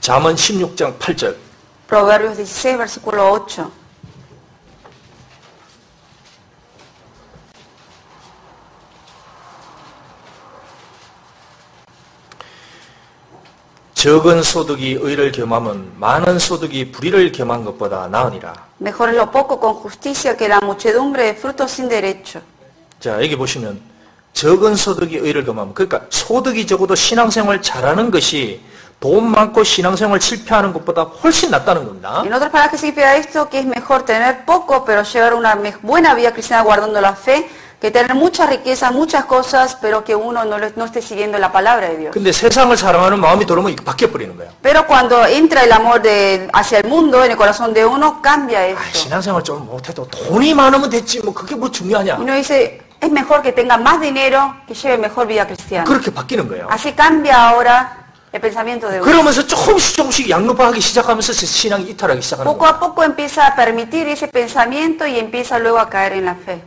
잠언 16장 8절.
Proverbios 16, versículo 8.
적은 소득이 의를 겸함은 많은 소득이 불의를 겸한 것보다 나으니라.
Mejor es lo poco con justicia que la muchedumbre de frutos sin derecho.
자, 여기 보시면 적은 소득이 의를 겸함. 그러니까 소득이 적어도 신앙생활 잘하는 것이 돈 많고 신앙생활 실패하는 것보다 훨씬 낫다는 겁니다.
En otras palabras, ¿qué significa esto? Que es mejor tener poco pero llevar una buena vida cristiana guardando la fe, que tener mucha riqueza, muchas cosas, pero que uno no esté siguiendo la palabra de Dios.
근데 세상을 사랑하는 마음이 들어오면 이게 바뀌어 버리는 거예요.
Pero cuando entra el amor hacia el mundo en el corazón de uno, cambia esto.
신앙생활 좀 못해도 돈이 많으면 됐지 뭐 그게 뭐 중요하냐.
Uno dice, es mejor que tenga más dinero, que lleve mejor vida cristiana.
그렇게 바뀌는 거예요.
Así cambia ahora el pensamiento de uno.
그러면서 조금씩 양로파하기 시작하면서 신앙이 이탈하기 시작하는 거예요.
Poco a poco empieza a permitir ese pensamiento y empieza luego a caer en la fe.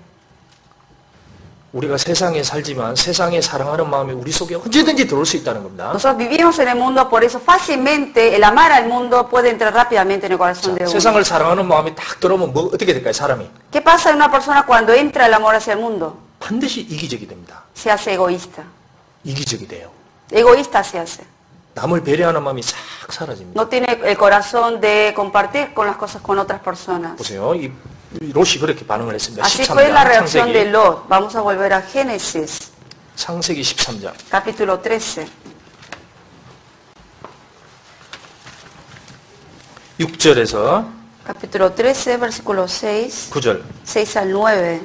우리가 세상에 살지만 세상에 사랑하는 마음이 우리 속에 언제든지 들어올 수 있다는 겁니다.
Nosotros vivimos en el mundo, por eso fácilmente el amar al mundo puede entrar rápidamente en el corazón de uno.
세상을 사랑하는 마음이 딱 들어오면 뭐 어떻게 될까요, 사람이?
¿Qué pasa en una persona cuando entra el amor hacia el mundo?
반드시 이기적이 됩니다.
Se hace egoísta.
이기적이 돼요.
Egoísta se hace.
남을 배려하는 마음이 싹 사라집니다.
No tiene el corazón de compartir con las cosas con otras personas.
보세요. 이 롯이 그렇게 반응을 했습니다.
Así fue la reacción de Lot. Vamos a volver a Génesis.
창세기 13장.
Capítulo 13.
6절에서
Capítulo 13, versículo 6.
9절.
6 al 9.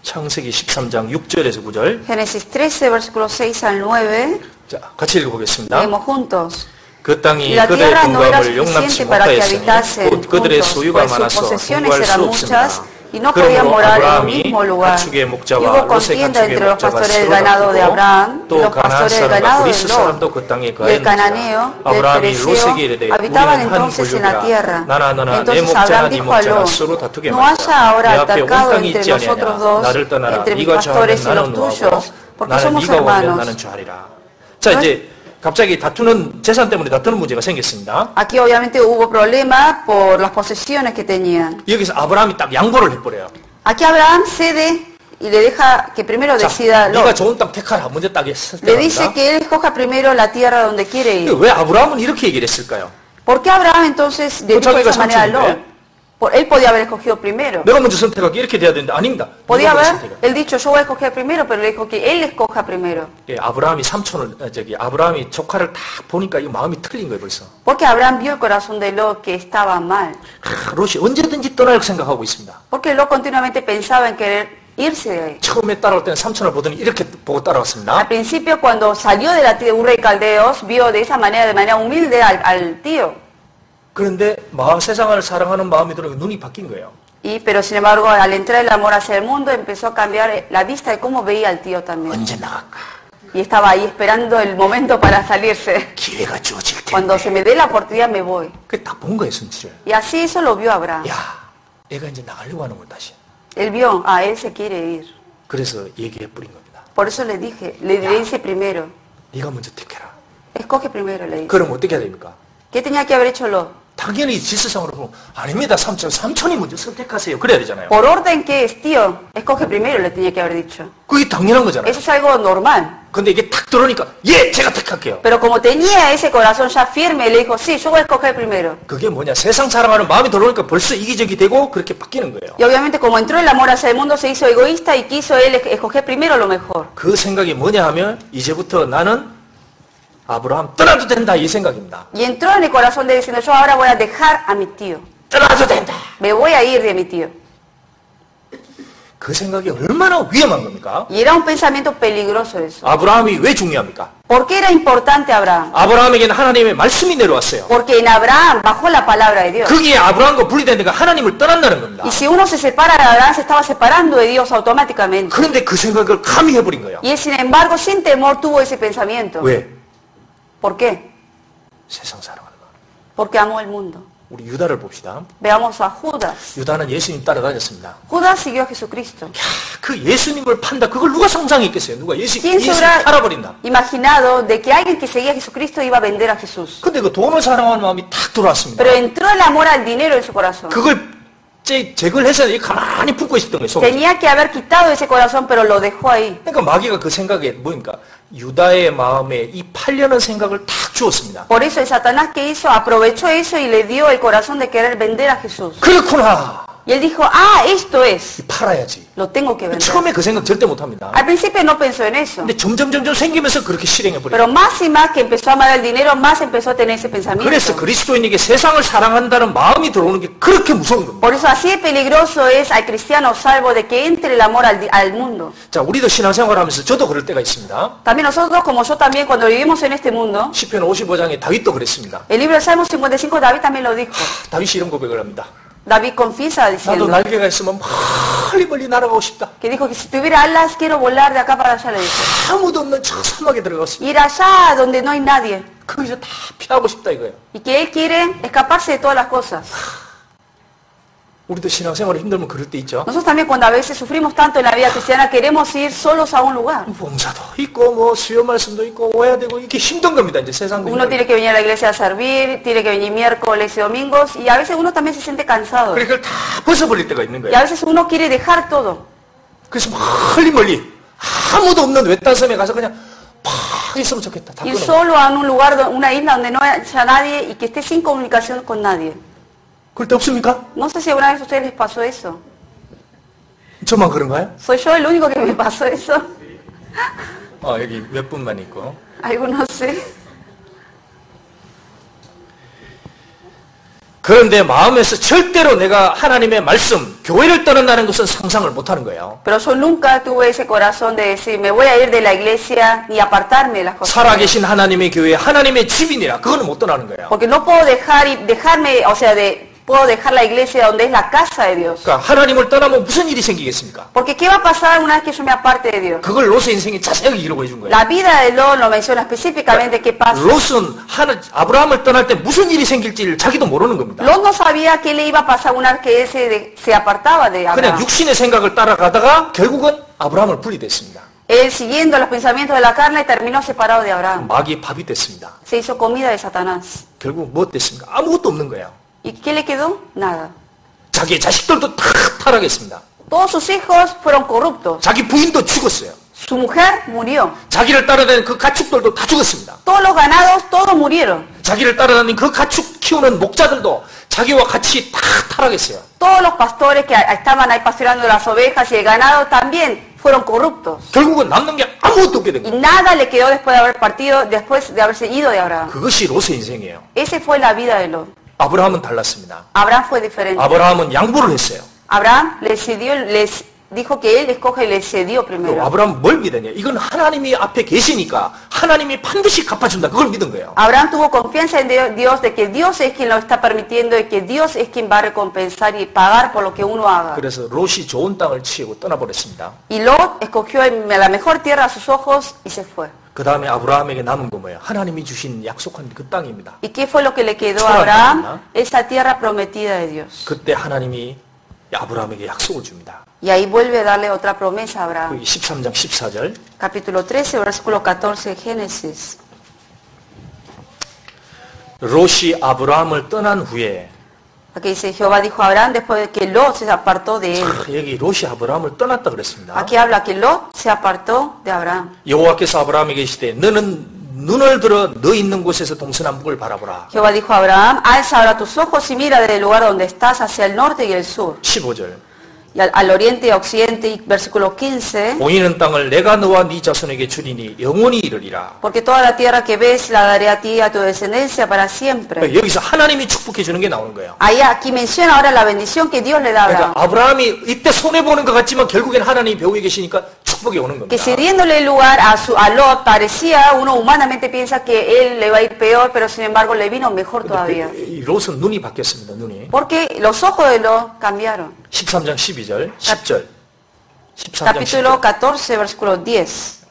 창세기 13장 6절에서 9절.
Génesis 13, versículo 6 al 9.
자, 같이 읽어보겠습니다.
Leemos juntos.
그 땅이 그들의 동감을 용납치 못하였으니 곧 그들의 소유가 많아서 공부할 수 없습니다. 그러므로 아브라함이 가축의 목자와 롯의 가축의 목자가 서로 또 가나안 사람과 그리스 사람도 그 땅에 거하였느니라. 아브라함이 롯에게 이르되 우리는 한 골족이라 나나 내 목자나 네 목자나 서로 다투게 말자. 내 앞에 온 땅이 있지 아니하냐. 나를 떠나라. 네가 좌우하면 나는 노하고 나는 네가 오면 나는 좌하리라. 자, 이제 갑자기 다투는 재산 때문에 다투는 문제가 생겼습니다.
Aquí obviamente hubo problemas por las posesiones que tenían.
여기서 아브라함이 딱 양보를 해버려요.
Aquí Abraham cede y le deja que primero decida Lot.
네가 좋은 땅 택하라. 먼저 땅에
Le dice que él escoja primero la tierra donde quiere ir.
왜 아브라함은 이렇게 얘기를 했을까요?
¿Por qué Abraham entonces le dijo de esa manera a Lot? Él podía haber escogido primero.
내가 먼저 선택하기 이렇게 돼야 되는데 아닙니다.
Podía haber él dicho yo voy a escoger primero, pero le dijo que él escoja primero.
예, 아브라함이 아브라함이 조카를 딱 보니까 이 마음이 틀린 거예요, 벌써.
Porque Abraham vio el corazón de Lot que estaba mal.
롯이 언제든지 떠날 생각하고 있습니다.
Porque Lot continuamente pensaba en querer irse de ahí.
처음에 따라올 때는 삼촌을 보더니 이렇게 보고 따라왔습니다.
Al principio cuando salió de la tierra de Ur de Caldeos, vio de esa manera, de manera humilde al tío.
그런데 세상을 사랑하는 마음이 들어오면 눈이 바뀐 거예요.
Pero sin embargo, al entrar el amor hacia el mundo, empezó a cambiar la vista de cómo veía al tío también.
언제 나갈까?
Y estaba ahí esperando el momento para salirse.
기회가 주어질 텐데.
Cuando se me dé la oportunidad me voy.
그 딱 본 거예요, 손질을.
Y así eso lo vio Abraham.
야, 얘가 이제 나가려고 하는 걸 다시.
Él vio, él se quiere ir.
그래서 얘기해 뿌린 겁니다.
Por eso le dice primero.
네가 먼저 택해라.
Escoge primero, le dice.
그럼 어떻게 해야 됩니까?
¿Qué tenía que haber hecho Lot?
당연히 질서상으로 보면 아닙니다. 삼촌이 먼저 선택하세요. 그래야 되잖아요.
Por orden que es, tío, escoge primero, le tenía que haber dicho.
그게 당연한 거잖아요.
Eso es algo normal.
근데 이게 딱 들어오니까 예, 제가 택할게요.
Pero como tenía ese corazón ya firme, le dijo, sí, yo voy a escoger primero.
그게 뭐냐? 세상 사랑하는 마음이 들어오니까 벌써 이기적이 되고 그렇게 바뀌는 거예요.
Y obviamente como entró el amor hacia el mundo, se hizo egoísta y quiso él escoger primero lo mejor.
그 생각이 뭐냐 하면 이제부터 나는 아브라함 떠나도 된다 이 생각입니다.
Y entró en el corazón de diciendo, yo ahora voy a dejar a mi tío.
떠나도 된다.
Me voy a ir de mi tío.
그 생각이 얼마나 위험한 겁니까?
Y era un pensamiento peligroso eso.
아브라함이 왜 중요합니까?
¿Por qué era importante Abraham?
아브라함에게는 하나님의 말씀이 내려왔어요.
Porque en Abraham bajó la palabra de Dios.
그게 아브라함과 분리되니까 하나님을 떠난다는 겁니다.
Y si uno se separa de Abraham, se estaba separando de Dios automáticamente.
그런데 그 생각을 감히 해버린 거예요.
Y él, sin embargo, sin temor tuvo ese pensamiento.
왜?
¿Por qué?
세상 사랑하는 마음.
Porque amó el mundo.
우리 유다를 봅시다.
Veamos a Judas.
유다는 예수님 따라다녔습니다.
Judas siguió a Jesucristo.
그 예수님을 판다. 그걸 누가 상상했겠어요? 누가 예수
hubiera
팔아버린다.
imaginado de que alguien que seguía a Jesucristo iba a vender a Jesús?
근데 그 돈을 사랑하는 마음이 탁 들어왔습니다.
Pero entró el amor al dinero en su corazón.
그걸 제거해서 가만히 품고 있었던 거예요. 속에.
Tenía que haber quitado ese corazón, pero lo dejó ahí.
그러니까 마귀가 그 생각에 뭐니까 유다의 마음에 이 팔려는 생각을 탁 주었습니다.
Por eso el Satanás que hizo aprovechó eso y le dio el corazón de querer vender a Jesús.
그렇구나.
Y él dijo, esto es.
팔아야지.
Lo tengo que vender.
처음에 그 생각 절대 못합니다.
Al principio no pensó en eso.
근데 점점 생기면서 그렇게 실행해버려요.
Pero más y más que empezó a amar el dinero, más empezó a tener ese pensamiento.
그래서 그리스도인에게 세상을 사랑한다는 마음이 들어오는 게 그렇게 무서운 겁니다.
Por eso así de peligroso es al cristiano salvo de que entre el amor al mundo.
자, 우리도 신앙생활하면서 저도 그럴 때가 있습니다.
También nosotros, como yo también, cuando vivimos en este mundo,
시편 55장에 다윗도 그랬습니다.
el libro de Salmo 55, David también lo dijo.
다윗이 이런 고백을 합니다.
David confiesa
나도
diciendo
날개가 있으면 멀리 날아가고 싶다.
que dijo que si tuviera alas quiero volar de acá para allá, le dijo.
아무도 없는 저 사막에 들어갔습니다.
Ir allá donde no hay nadie.
거기서 다 피하고 싶다 이거예요.
Y que él quiere escaparse de todas las cosas.
우리도 신앙생활이 힘들면 그럴 때 있죠.
Nosotros también cuando a veces sufrimos tanto en la vida cristiana queremos ir solos a un lugar.
봉사도 있고 수요 말씀도 있고 와야 되고 이게 힘든 겁니다. 이제 세상
Uno tiene que venir a la iglesia a servir, tiene que venir miércoles y domingos y a veces uno también se siente cansado.
그걸 다 벗어버릴 때가 있는
Y
거예요.
a veces uno quiere dejar todo.
그래서 멀리 아무도 없는 외딴 섬에 가서 그냥 팍 있으면 좋겠다. 다
Ir
끊어.
solo a un lugar, una isla donde no haya nadie y que esté sin comunicación con nadie.
그럴 때 없습니까?
No sé si alguna vez a ustedes les pasó eso.
저만 그런가요?
¿Soy yo el único que me pasó eso?
여기 몇 분만 있고.
Algunos sí.
그런데 마음에서 절대로 내가 하나님의 말씀, 교회를 떠난다는 것은 상상을 못하는 거예요.
Pero yo nunca tuve ese corazón de decir, me voy a ir de la iglesia ni apartarme de las cosas.
살아계신 하나님의 교회, 하나님의 집이니라. 그거는 못 떠나는 거예요.
Porque no puedo dejarme, o sea, puedo dejar la iglesia donde es la casa de Dios.
그러니까 하나님을 떠나면 무슨 일이 생기겠습니까?
Porque ¿qué va a pasar una vez que yo me aparte de Dios?
그걸 롯의 인생이 자세하게 기록해 준 거예요.
La vida de Lot lo menciona específicamente qué pasa.
롯은 아브라함을 떠날 때 무슨 일이 생길지를 자기도 모르는 겁니다.
Lot no sabía qué le iba a pasar una vez que él se apartaba de
그냥
Abraham.
육신의 생각을 따라가다가 결국은 아브라함을 분리됐습니다.
Él siguiendo los pensamientos de la carne terminó separado de Abraham.
마귀의 밥이 됐습니다.
Se hizo comida de Satanás.
결국 무엇 됐습니까? 아무것도 없는 거예요.
¿Y qué le quedó? Nada.
자기의 자식들도 다 타락했습니다.
Todos sus hijos fueron corruptos.
자기 부인도 죽었어요.
Su mujer murió.
자기를 따라다니는 그 가축들도 다 죽었습니다.
Todos los ganados, todos murieron.
자기를 따라다니는 그 가축 키우는 목자들도 자기와 같이 다 타락했어요.
Todos los pastores que estaban ahí pastoreando las ovejas y el ganado también fueron corruptos.
결국은 남는 게 아무것도 없게 된
Y
거예요.
nada le quedó después de haber partido, después de haberse ido de Abraham.
그것이 롯의 인생이에요.
Esa fue la vida de Lot.
아브라함은 달랐습니다.
Abraham fue diferente.
아브라함은 양보를 했어요.
Abraham les dijo que él escoge y le cedió primero.
아브라함 뭘 믿었냐? 이건 하나님이 앞에 계시니까 하나님이 반드시 갚아준다. 그걸 믿은 거예요.
Abraham tuvo confianza en Dios de que Dios es quien lo está permitiendo y que Dios es quien va a recompensar y pagar por lo que uno haga.
그래서 롯이 좋은 땅을 치고 떠나버렸습니다.
Y Lot escogió la mejor tierra a sus ojos y se fue.
그 다음에 아브라함에게 남은 거 뭐예요? 하나님이 주신 약속한 그 땅입니다.
¿Y qué fue lo que le quedó a Abraham? Esa tierra prometida de Dios.
그때 하나님이 아브라함에게 약속을 줍니다.
Y ahí vuelve a darle otra promesa a Abraham.
13장 14절.
Capítulo 13, versículo 14 de Génesis.
롯이 아브라함을 떠난 후에
Aquí dice, Jehová dijo a Abraham después de que Lot se apartó de él.
여기 롯이 아브라함을 떠났다 그랬습니다.
Aquí habla que Lot se apartó de Abraham.
여호와께서 아브라함에게 이르시되 너는 눈을 들어 너 있는 곳에서 동서남북을 바라보라.
Jehová dijo a Abraham, alza ahora tus ojos y mira desde el lugar donde estás hacia el norte y el sur.
15절.
Y al oriente y occidente, y versículo 15.
보이는 땅을 내가 너와 네 자손에게 주리니 영원히 이르리라.
Porque toda la tierra que ves la daré a ti y a tu descendencia para siempre.
여기서 하나님이 축복해 주는 게 나오는 거예요.
Ahí aquí menciona ahora la bendición que Dios le da a Abraham.
그러니까 아브라함이 이때 손해 보는 것 같지만 결국엔 하나님이 배후에 계시니까 축복이 오는 겁니다.
Que cediéndole el lugar a Lot parecía, uno humanamente piensa que él le va a ir peor, pero sin embargo le vino mejor todavía.
이 롯은 눈이 바뀌었습니다. 눈이.
Porque los ojos de Lot cambiaron.
13장 12절, 10절. 13장
Capítulo
10절.
14, versículo 10.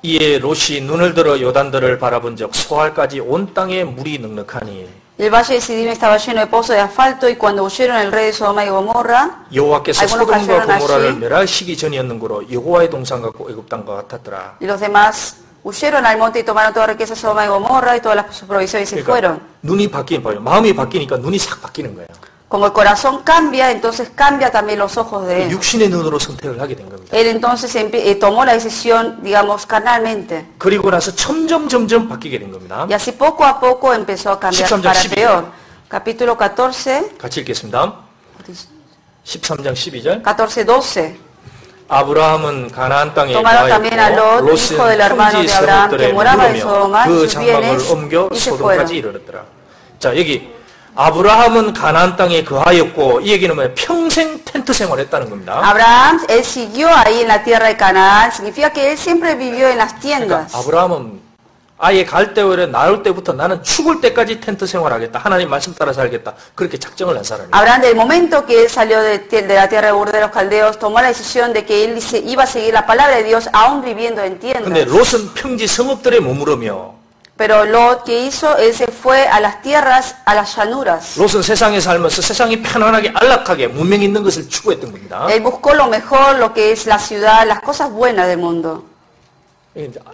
이에 롯이 눈을 들어 요단들을 바라본 적 소알까지 온 땅에 물이 넉넉하니
El valle de Sidim estaba lleno de pozos de asfalto y cuando huyeron el rey de Sodoma y Gomorra,
여호와께서 소돔과 고모라를 멸하시기 전이었는 거로 여호와의 동산 같고 애굽 땅과 같았더라.
y los demás huyeron al monte y tomaron toda riqueza de Sodoma y Gomorra y todas las provisiones y se fueron.
눈이 바뀌는 거예요. 마음이 바뀌니까 눈이 싹 바뀌는 거예요.
Como el corazón cambia, entonces cambia también los ojos de él.
육신의 눈으로 선택을 하게 된 겁니다.
Él entonces tomó la decisión, digamos, carnalmente.
그리고 나서 점점 바뀌게 된 겁니다.
Y así poco a poco empezó a cambiar para peor. Capítulo 14.
같이 읽겠습니다. 13장 12절.
14:12.
아브라함은 가나안 땅에
Tomaron también a Lot, hijo del hermano de Abraham, que moraba en Sodoma,
그
sus
장막을
bienes,
옮겨
y se
소돔까지
fueron.
이르렀더라. 자, 여기 아브라함은 가나안 땅에 거하였고 이 얘기는 뭐예요? 평생 텐트 생활했다는 겁니다.
Abraham, él siguió ahí en la tierra de Canaán, significa que él siempre vivió en las tiendas.
그러니까 아브라함은 아예 갈 때부터 나올 때부터 나는 죽을 때까지 텐트 생활하겠다. 하나님 말씀 따라 살겠다. 그렇게 작정을 한 사람이에요.
Abraham, del momento que él salió de la tierra de Ur de los Caldeos, tomó la decisión de que él iba a seguir la palabra de Dios aún viviendo en
근데
tiendas.
롯은 평지 성읍들에 머무르며
Pero Lot, ¿qué hizo? Él se fue a las tierras, a las llanuras.
롯은 세상에 살면서 세상이 편안하게 안락하게 문명 있는 것을 추구했던 겁니다.
Él buscó lo mejor, lo que es la ciudad, las cosas buenas del mundo.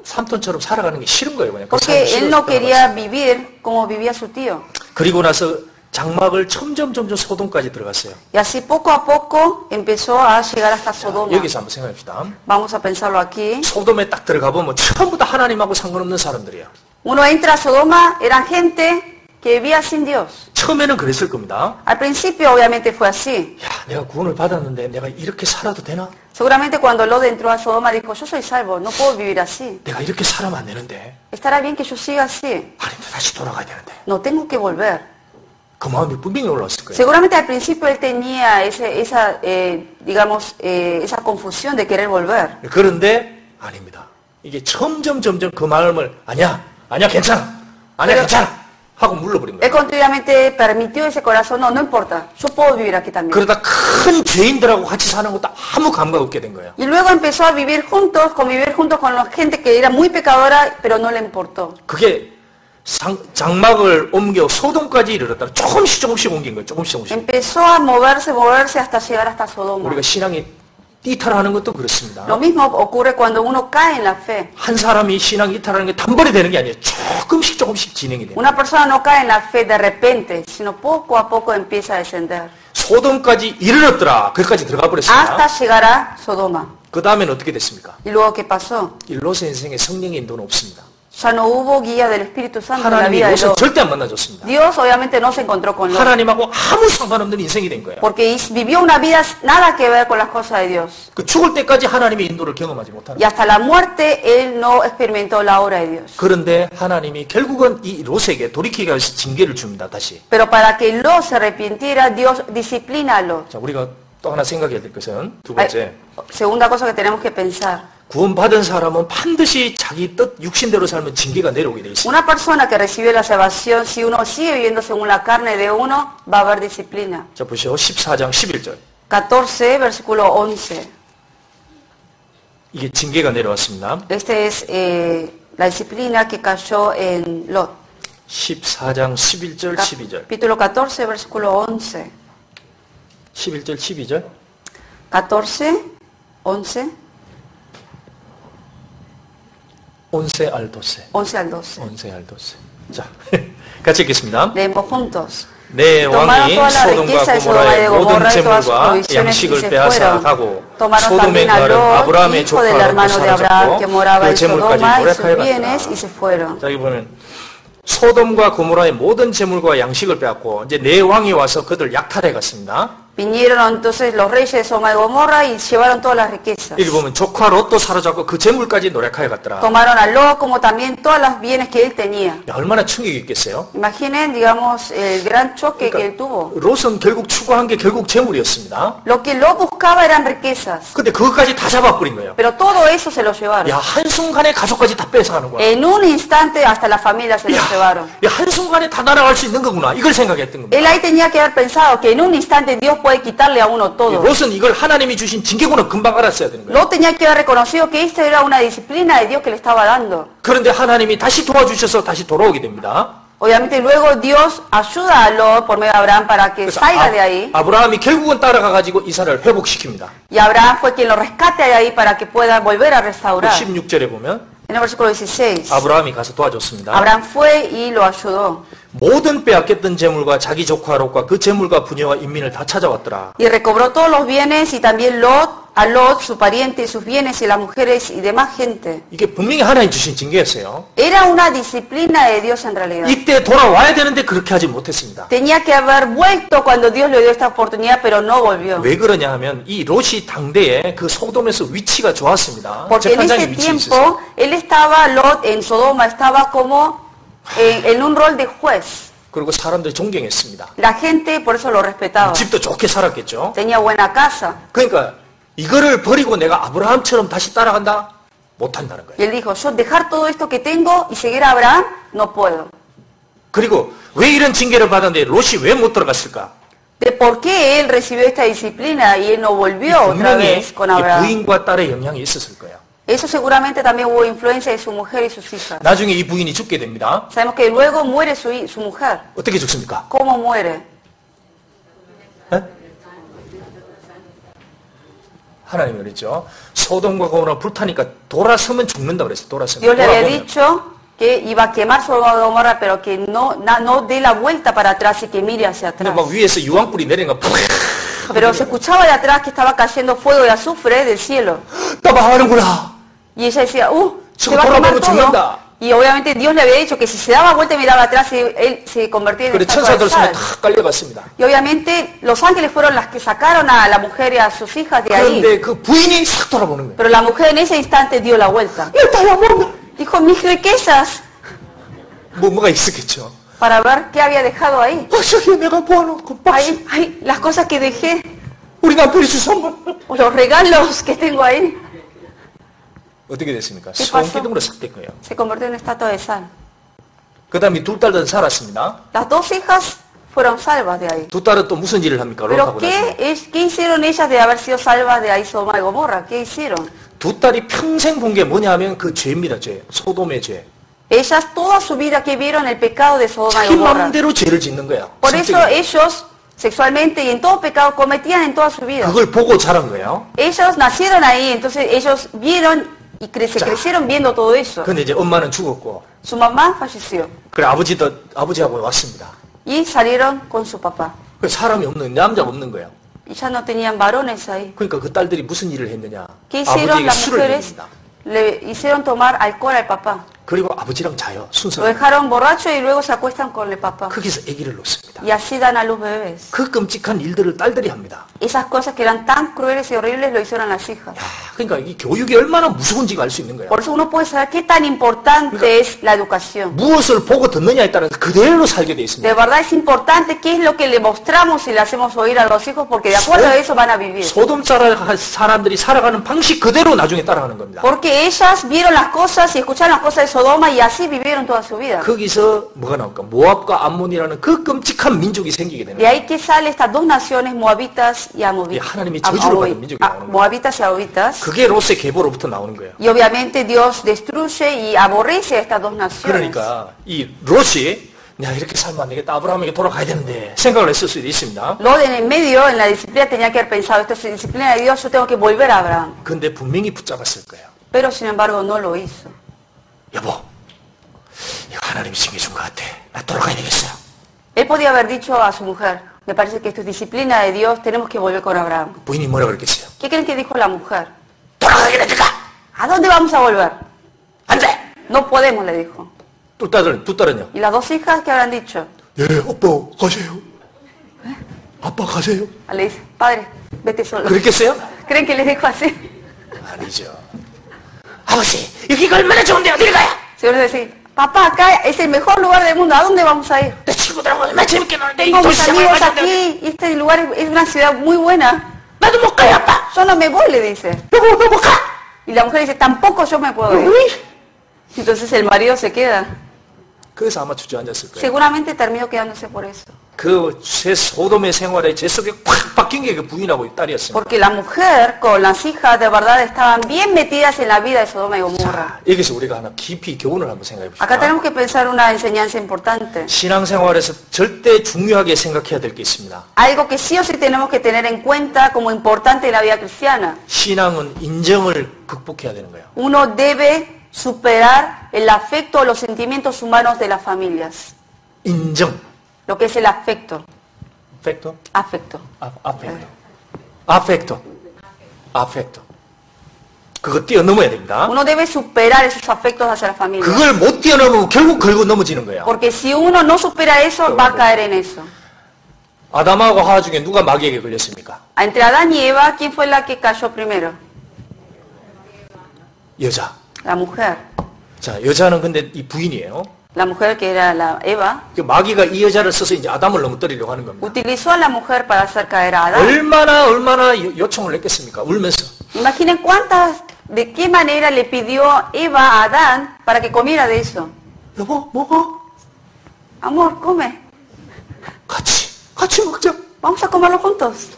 삼촌처럼 살아가는 게 싫은 거예요. 그냥.
Porque él no quería vivir como vivía su tío.
그리고 나서 장막을 점점 소돔까지 들어갔어요.
Y así poco a poco empezó a llegar hasta Sodoma.
여기서 한번 생각합시다.
Vamos a pensarlo aquí.
소돔에 딱 들어가 보면 처음부터 하나님하고 상관없는 사람들이야.
Uno entra a Sodoma, eran gente que vivía sin Dios.
처음에는 그랬을 겁니다.
Al principio obviamente fue así.
야, 내가 구원을 받았는데 내가 이렇게 살아도 되나?
Seguramente cuando Lot entró a Sodoma dijo, yo soy salvo, no puedo vivir así.
내가 이렇게 살아면 안 되는데.
Estará bien que yo siga así.
하나님도 다시 돌아가야 되는데.
No, tengo que volver.
그 마음이 분명히 올라왔을 거예요.
Seguramente al principio él tenía esa confusión de querer volver.
그런데 아닙니다. 이게 점점 그 마음을 아니야 괜찮아 하고 물러버린
Él
거예요.
continuamente permitió ese corazón, no importa, yo puedo vivir aquí también.
그러다 큰 죄인들하고 같이 사는 것도 아무 감각 없게 된 거예요.
Y luego empezó a convivir juntos con la gente que era muy pecadora, pero no le importó.
그게 장막을 옮겨 소돔까지 이르렀다. 조금씩 옮긴 거예요. 조금씩.
Empezó a moverse hasta llegar hasta Sodoma.
우리가 신앙이 이탈하는 것도 그렇습니다.
Lo mismo ocurre cuando uno cae en la fe.
한 사람이 신앙 이탈하는 게 단번에 되는 게 아니에요. 조금씩 진행이 돼요.
Una persona no cae en la fe de repente, sino poco a poco empieza a descender.
소돔까지 이르렀더라. 거기까지 들어가 버렸습니다.
Hasta llegar a Sodoma.
그 다음에는 어떻게 됐습니까?
Y luego ¿qué pasó?
이 롯의 인생에 성령의 인도는 없습니다.
Ya no hubo guía del Espíritu Santo en la
하나님이
vida de
롯을
Lot.
절대 안 만나줬습니다.
Dios obviamente no se encontró con Lot.
하나님하고 아무 상관없는 인생이 된 거예요.
Porque vivió una vida nada que ver con las cosas de Dios.
그 죽을 때까지 하나님의 인도를 경험하지 못하는
Y hasta la muerte él no experimentó la obra de Dios.
그런데 하나님이 결국은 이 롯에게 돌이키기 위해서 징계를 줍니다. 다시.
Pero para que Lot se arrepintiera, Dios disciplina a Lot.
자, 우리가 또 하나 생각해야 될 것은 두 번째.
Segunda cosa que tenemos que pensar.
구원받은 사람은 반드시 자기 뜻 육신대로 살면 징계가 내려오게 돼 있어요.
Una persona que recibe la salvación, si uno sigue viviendo según la carne de uno, va a haber disciplina.
자, 보시오. 14장 11절.
14, versículo 11.
이게 징계가 내려왔습니다.
Este es la disciplina que cayó en Lot.
14장 11절 12절.
Capítulo 14, versículo 11.
11절 12절.
14, 11.
11 al 12.
11 al 12.
11 al 12. 자, 같이 읽겠습니다.
Leemos juntos.
내 왕이 소돔과 고모라의 모든 재물과 양식을 빼앗아 가고 소돔에 거하는 아브라함의 조카로 사로잡고 그 재물까지 노력하여 갔더라. 자, 여기 보면 소돔과 고모라의 모든 재물과 양식을 빼앗고 이제 내 왕이 와서 그들 약탈해 갔습니다.
Vinieron entonces los reyes de Sodoma y Gomorra y llevaron todas las riquezas.
여기 보면 조카 롯도 사로잡고 그 재물까지 노력하여 갔더라.
Tomaron a Lot como también todos los bienes que él tenía.
야, 얼마나 충격이 있겠어요?
Imaginen, digamos, el gran choque que él tuvo.
롯은 결국 추구한 게 결국 재물이었습니다.
Lo que Lot buscaba eran riquezas.
근데 그것까지 다 잡아버린 거예요.
Pero todo eso se lo llevaron.
야, 한순간에 가족까지 다 뺏어가는 거야.
En un instante hasta la familia se lo llevaron.
야, 한순간에 다 날아갈 수 있는 거구나. 이걸 생각했던 겁니다.
Él ahí tenía que haber pensado que en un instante Dios puede quitarle a uno todo.
롯은 이걸 하나님이 주신 징계구나 금방 알았어야 되는 거예요.
Lot tenía que haber reconocido que esta era una disciplina de Dios que le estaba dando.
그런데 하나님이 다시 도와주셔서 다시 돌아오게 됩니다.
Obviamente luego Dios ayuda a Lot por medio de Abraham para que salga de ahí.
아브라함이 결국은 따라가가지고 이삭을 회복시킵니다.
Y Abraham fue quien lo rescate de ahí para que pueda volver a restaurar.
16절에 보면
En el versículo 16.
아브라함이 가서 도와줬습니다.
Abraham fue y lo ayudó.
모든 빼앗겼던 재물과 자기 조카 롯과 그 재물과 부녀와 인민을 다 찾아왔더라.
Y recobró todos los bienes y también a Lot, su pariente y sus bienes y las mujeres y demás gente.
이게 분명히 하나님 주신 징계였어요.
Era una disciplina de Dios en realidad.
이때 돌아와야 되는데 그렇게 하지 못했습니다.
Tenía que haber vuelto cuando Dios le dio esta oportunidad, pero no volvió.
왜 그러냐 하면 이 롯이 당대에 그 소돔에서 위치가 좋았습니다.
Porque en ese tiempo él estaba, Lot en Sodoma estaba como en un rol de juez.
그리고 사람들이 존경했습니다.
La gente por eso lo respetaba.
집도 좋게 살았겠죠.
Tenía buena casa.
그러니까 이거를 버리고 내가 아브라함처럼 다시 따라간다? 못한다는 거예요.
Y él dijo, yo dejar todo esto que tengo y seguir a Abraham no puedo.
그리고 왜 이런 징계를 받았는데 롯이 왜 못 들어갔을까?
De por qué él recibió esta disciplina y él no volvió otra vez con Abraham.
부인과 딸의 영향이 있었을 거예요.
Eso seguramente también hubo influencia de su mujer y sus hijas.
나중에 이 부인이 죽게 됩니다.
Sabemos que luego muere su mujer.
어떻게 죽습니까?
¿Cómo muere?
네? 하나님이 그랬죠. 소돔과 고모라 불타니까 돌아서면 죽는다 그랬어요. 돌아서면.
Dios le había dicho que iba a quemar Sodoma y Gomorra, pero que no dé la vuelta para atrás y que mire hacia atrás.
근데 막 위에서 유황불이 내리는 거.
Pero se escuchaba de atrás que estaba cayendo fuego de azufre del cielo.
따라하는구나.
Y ella decía, se va a quemar todo. Y obviamente Dios le había dicho que si se daba vuelta y miraba atrás, él se convertía en estatua de sal. Y obviamente los ángeles fueron las que sacaron a la mujer y a sus hijas de ahí. Pero la mujer en ese instante dio la vuelta. Dijo, mis riquezas. Para ver qué había dejado ahí. Ahí, las cosas que dejé. Los regalos que tengo ahí.
어떻게 됐습니까? 소금기둥으로 싹 된 거예요.
Se convirtió en estatua de sal.
그 다음에 두 딸은 살았습니다.
Las dos hijas fueron salvas de ahí.
두 딸은 또 무슨 일을 합니까?
Pero ¿qué hicieron ellas de haber sido salvas de ahí Sodoma y Gomorra? ¿Qué hicieron?
두 딸이 평생 본 게 뭐냐 하면 그 죄입니다. 죄. 소돔의 죄.
Ellas toda su vida que vieron el pecado de Sodoma y Gomorra.
마음대로 죄를 짓는 거야.
Por eso ellos sexualmente y en todo pecado cometían en toda su vida.
그걸 보고 자란 거예요.
Ellos nacieron ahí, entonces ellos vieron y se crecieron viendo todo eso.
근데 이제 엄마는 죽었고.
Su mamá falleció.
그래 아버지하고 왔습니다.
Y salieron con su papá.
사람이 없는 남자가 없는 거예요.
Y ya no tenían varones ahí.
그러니까 그 딸들이 무슨 일을 했느냐?
¿Qué hicieron las mujeres? Le hicieron tomar alcohol al papá.
그리고 아버지랑 자요.
Lo dejaron borracho y luego se acuestan con el papá.
거기서 아기를 놓습니다.
Y así dan a luz bebés.
그 끔찍한 일들을 딸들이 합니다.
Esas cosas que eran tan crueles y horribles lo hicieron las hijas.
그러니까 이 교육이 얼마나 무서운지가 알 수 있는 거예요.
Por eso uno puede saber qué tan importante es la educación.
무엇을 보고 듣느냐에 따라 그대로 살게 돼 있습니다.
De verdad es importante qué es lo que le mostramos y le hacemos oír a los hijos porque de acuerdo a eso van a vivir.
소돔 사람들이 살아가는 방식 그대로 나중에 따라가는 겁니다.
Porque ellas vieron las cosas y escucharon las cosas de Sodoma y así vivieron toda su vida.
거기서 뭐가 나올까? 모압과 암몬이라는 그 끔찍한 민족이 생기게 되는
거예요. De ahí que sale estas dos naciones, moabitas y amovitas.
하나님이 저주를 받은 민족이 나오는 거예요.
Moabitas y amovitas.
그게 롯의 계보로부터 나오는 거예요.
Y obviamente Dios destruye y aborrece a estas dos naciones.
그러니까 이 롯이 내가 이렇게 살면 안 되겠다. 아브라함에게 돌아가야 되는데 생각을 했을 수도 있습니다.
Lot en el medio, en la disciplina tenía que haber pensado, esto es disciplina de Dios, yo tengo que volver a Abraham.
근데 분명히 붙잡았을 거예요.
Pero sin embargo no lo hizo.
여보, 이거 하나님이 징계준 것 같아. 나 돌아가야 되겠어요.
Él podía haber dicho a su mujer, me parece que esto es disciplina de Dios, tenemos que volver con Abraham.
부인이 뭐라 그랬겠어요?
¿Qué creen que dijo la mujer?
돌아가야 되니까.
¿A dónde vamos a volver?
안 돼.
No podemos, le dijo.
두 딸은요?
¿Y las dos hijas qué habrán dicho?
예, 아빠 가세요. 아빠 가세요.
Le dice, padre, vete solo.
그랬겠어요?
¿Creen que les dijo así?
아니죠. 아버지, 여기가 얼마나 좋은데 어디를 가요?
Seguro decir, papá, acá es el mejor lugar del mundo, ¿a dónde vamos a ir?
내 친구들하고 얼마나 재밌게 노는데
Con mis amigos aquí, este lugar es una ciudad muy buena.
나도 못 가요, 아빠.
Yo no me voy, le dice.
여보, 너 못 가.
Y la mujer dice, tampoco yo me puedo ir. Entonces el marido se queda.
그래서 아마 주저앉았을 거예요.
Seguramente terminó quedándose por eso.
그 소돔의 생활의 제 속에 팍 박힌 게 그 부인하고 딸이었습니다.
Porque la mujer con las hijas de verdad estaban bien metidas en la vida de Sodoma y Gomorra.
여기서 우리가 하나 깊이 교훈을 한번 생각해 봅시다.
Acá tenemos que pensar una enseñanza importante.
신앙생활에서 절대 중요하게 생각해야 될 게 있습니다.
Algo que sí o sí tenemos que tener en cuenta como importante en la vida cristiana.
신앙은 인정을 극복해야 되는 거예요.
Uno debe superar el afecto o los sentimientos humanos de las familias.
인정.
Lo que es el afecto.
Afecto.
Afecto.
Afecto. Afecto. Afecto. 그거 뛰어넘어야 됩니다.
Uno debe superar esos afectos hacia la familia.
그걸 못 뛰어넘으면 결국 걸고 넘어지는 거예요.
Porque si uno no supera eso, va a caer en eso.
아담하고 하와 중에 누가 마귀에게 걸렸습니까?
Entre Adán y Eva, ¿quién fue la que cayó primero?
여자.
La mujer.
자, 여자는 근데 이 부인이에요.
La mujer que era la Eva.
마귀가 이 여자를 써서 이제 아담을 넘어뜨리려고 하는 겁니다.
Utilizó a la mujer para hacer caer a Adán.
얼마나 요청을 했겠습니까? 울면서.
Imaginen de qué manera le pidió Eva a Adán para que comiera de eso.
여보, 먹어.
Amor, come.
같이 먹자.
Vamos a comerlo juntos.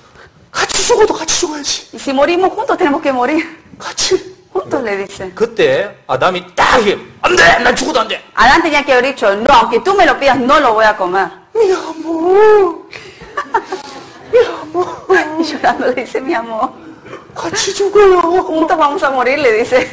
같이 죽어도 같이 죽어야지.
Y si morimos juntos tenemos que morir.
같이.
Juntos le dice.
그때 아담이 딱 안 돼, 난 죽어도 안 돼.
Adán tenía que haber dicho, no, aunque tú me lo pidas, no lo voy a comer.
Mi amor. Mi amor.
Y llorando le dice, mi amor.
같이 죽어요.
Juntos vamos a morir, le dice.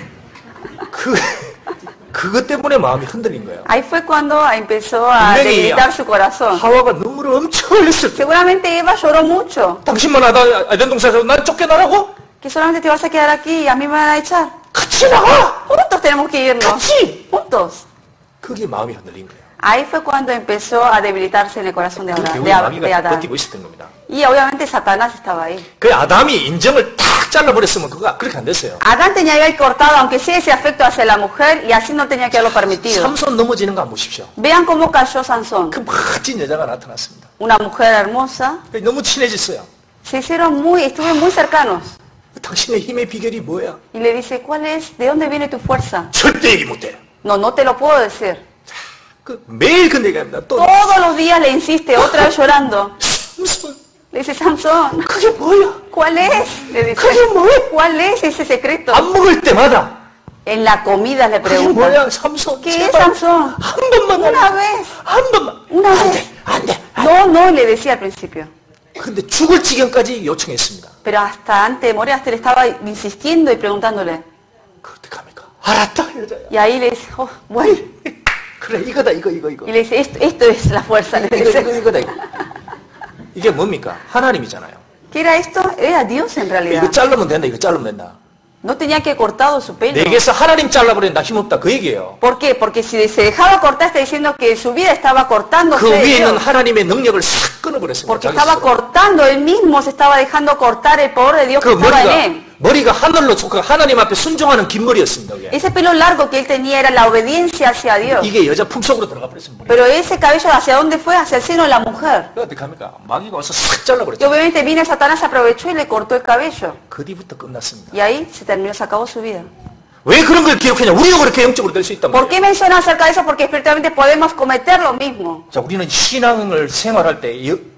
그것 때문에 마음이 흔들린 거예요.
Ahí fue cuando empezó a debilitar su corazón.
하와가 눈물을 엄청 흘렸을 때.
Seguramente Eva lloró mucho.
당신만 아담 동산에서 난 쫓겨나라고?
Que solamente te vas a quedar aquí y a mí me van a echar.
같이 나가.
Juntos tenemos que irnos.
같이.
Juntos.
그게 마음이 흔들린 거예요.
Ahí fue cuando empezó a debilitarse en el corazón de Adán.
버티고 있었던 겁니다.
Y obviamente Satanás estaba ahí.
그 아담이 인정을 탁 잘라버렸으면 그거 그렇게 안 됐어요.
Adán tenía que haber cortado, aunque sea ese afecto hacia la mujer, y así no tenía que haberlo permitido.
삼손 넘어지는 거 안 보십시오.
Vean cómo cayó Sansón.
그 멋진 여자가 나타났습니다.
Una mujer hermosa.
너무 친해졌어요.
Estuvieron muy cercanos.
당신의 힘의 비결이 뭐야?
Y le dice, ¿de dónde viene tu fuerza?
절대 얘기 못해.
No te lo puedo decir.
매일 그 얘기합니다.
Todos los días le insiste, otra vez llorando. Le dice, Sansón,
그게 뭐야?
¿Cuál es? Le dice,
그게 뭐야?
¿Cuál es ese secreto?
안 먹을 때마다
En la comida le preguntan,
뭐야, 삼손,
¿qué es Sansón?
한 번만
Una vez.
한 번만.
Una vez.
안 돼.
No, le decía al principio.
근데 죽을 지경까지 요청했습니다.
Pero hasta antes de morir, hasta le estaba insistiendo y preguntándole.
어떡합니까? 알았다, 여자야.
Y ahí le dice, bueno.
그래, 이거다, 이거.
Y le dice, esto es la fuerza. Le dice.
이거다. 이게 뭡니까? 하나님이잖아요.
¿Qué era esto? Era Dios en realidad.
이거 자르면 된다.
No tenía que haber cortado su pelo.
내게서 하나님 잘라버린다, 힘없다, 그 얘기예요.
¿Por qué? Porque si se dejaba cortar, está diciendo que su vida estaba cortándose.
그 위에 있는 하나님의 능력을 싹 끊어버렸습니다.
Porque estaba cortando, él mismo se estaba dejando cortar el poder de Dios que estaba en él.
머리가 하늘로 솟고 하나님 앞에 순종하는 긴 머리였습니다.
Ese pelo largo que él tenía era la obediencia hacia Dios.
이게 여자 품속으로 들어가 버렸습니다.
Pero ese cabello, ¿hacia dónde fue? Hacia el seno de la mujer.
어떻게 합니까? 마귀가 와서 싹 잘라버렸죠.
Y obviamente vino Satanás, aprovechó y le cortó el cabello.
그 뒤부터 끝났습니다.
Y ahí se terminó, se acabó su vida.
왜 그런 걸 기억하냐? 우리도 그렇게 영적으로 될 수 있단 말이에요.
¿Por qué menciona acerca de eso? Porque espiritualmente podemos cometer lo mismo.
자, 우리는 신앙을 생활할 때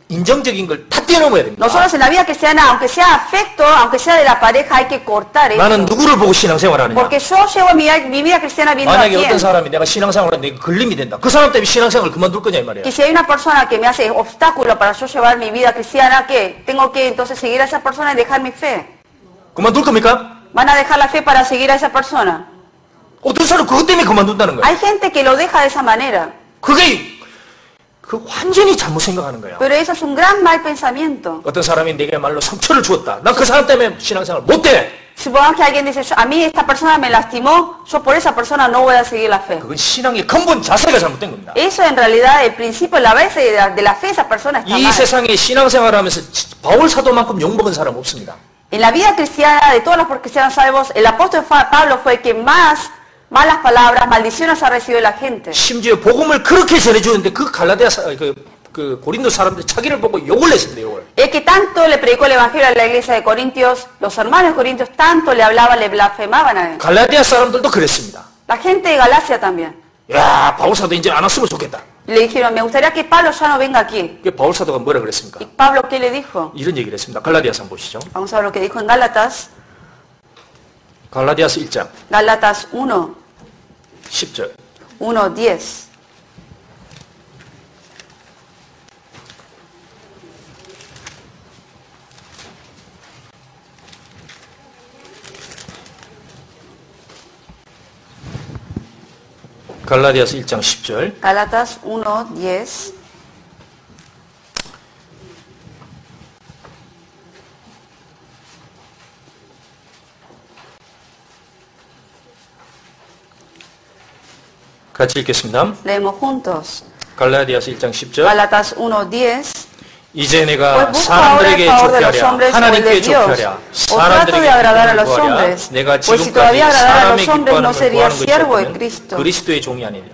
인정적인 걸 다 뛰어넘어야 됩니다.
Nosotros en la vida cristiana, aunque sea afecto, aunque sea de la pareja, hay que cortar eso.
나는 누구를 보고 신앙생활하느냐?
Porque yo llevo mi vida cristiana viendo a
만약에
quién.
어떤 사람이 내가 신앙생활하는데 내가 걸림이 된다. 그 사람 때문에 신앙생활을 그만둘 거냐 이 말이야.
Y si hay una persona que me hace obstáculo para yo llevar mi vida cristiana, ¿qué? Tengo que entonces seguir a esa persona y dejar mi fe.
그만둘 겁니까?
¿Van a dejar la fe para seguir a esa persona?
어떤 사람 그것 때문에 그만둔다는 거야.
Hay gente que lo deja de esa manera.
그게 완전히 잘못 생각하는 거야.
Pero eso es un gran mal pensamiento.
어떤 사람이 내게 말로 상처를 주었다. 난 그 사람 때문에 신앙생활 못 해.
Supongamos que alguien dice, a mí esta persona me lastimó, yo por esa persona no voy a seguir la fe.
그건 신앙의 근본 자세가 잘못된 겁니다.
Eso en realidad, el principio, la base de la fe, esa persona está
이
mal.
세상에 신앙생활하면서 바울 사도만큼 욕먹은 사람 없습니다.
En la vida cristiana, de todos los cristianos salvos, el apóstol Pablo fue el que más malas palabras, maldiciones ha recibido la gente.
심지어 복음을 그렇게 전해주는데 그 갈라디아 그 고린도 사람들 자기를 보고 욕을 했습니다. 욕을.
El que tanto le predicó el evangelio a la iglesia de Corintios, los hermanos de Corintios tanto le hablaban, le blasfemaban a él.
갈라디아 사람들도 그랬습니다.
La gente de Galacia también.
야, 바울 사도 이제 안 왔으면 좋겠다.
Le dijeron, me gustaría que Pablo ya no venga aquí.
바울 사도가 뭐라 그랬습니까?
¿Y Pablo qué le dijo?
이런 얘기를 했습니다. 갈라디아서 한번 보시죠.
Vamos a ver lo que dijo en Gálatas.
갈라디아서 1장.
Gálatas 1.
10절.
1:10.
갈라디아서 1장 10절.
Gálatas 1:10.
같이 읽겠습니다.
Leemos juntos.
갈라디아서 1장 10절.
Gálatas 1:10.
이제 내가 사람들에게 좁혀하랴 하나님께 좁혀하랴 사람들에게 구하랴 내가 지금까지 사람의 기뻐하는 걸 구하는 것이 그리스도의 종이 아니냐.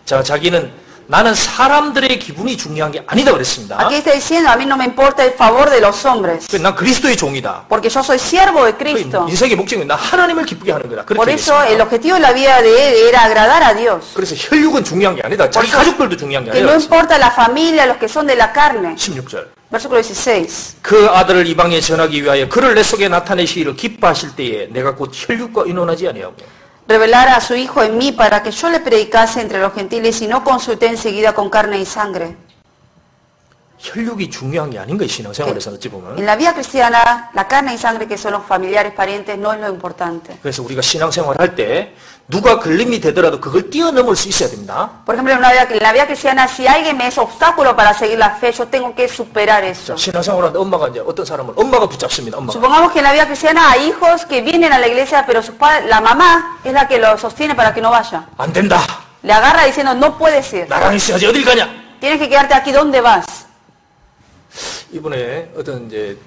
자, 자기는 나는 사람들의 기분이 중요한 게 아니다 그랬습니다.
Aquí está diciendo, a mí no me importa el favor de los hombres.
난 그리스도의 종이다.
Porque yo soy siervo de Cristo.
인생의 목적은 나 하나님을 기쁘게 하는 거다.
Por eso el objetivo de la vida de él era agradar a Dios.
그래서 혈육은 중요한 게 아니다. 자기 가족들도 중요한 게 아니다.
Que no importa la familia, los que son de la carne.
16절.
Versículo 16.
그 아들을 이방에 전하기 위하여 그를 내 속에 나타내시기를 기뻐하실 때에 내가 곧 혈육과 의논하지 아니하고
revelar a su Hijo en mí para que yo le predicase entre los gentiles y no consulté enseguida con carne y sangre.
혈육이 중요한 게 아닌 거예요. 신앙생활에서 어찌 보면.
En la vida cristiana, la carne y sangre que son los familiares, parientes, no es lo importante.
그래서 우리가 신앙생활 할 때 누가 걸림이 되더라도 그걸 뛰어넘을 수 있어야 됩니다.
Por ejemplo, en la vida cristiana, si alguien me es obstáculo para seguir la fe, yo tengo que superar eso.
신앙생활하는데 엄마가 이제 어떤 사람을 엄마가 붙잡습니다. 엄마가.
Supongamos que en la vida cristiana hay hijos que vienen a la iglesia, pero su padre, la mamá es la que lo sostiene para que no vaya.
안 된다.
Le agarra diciendo, no puedes ir.
나랑 있어야지 어딜 가냐?
Tienes que quedarte aquí, ¿dónde vas?
이번에 어떤 이제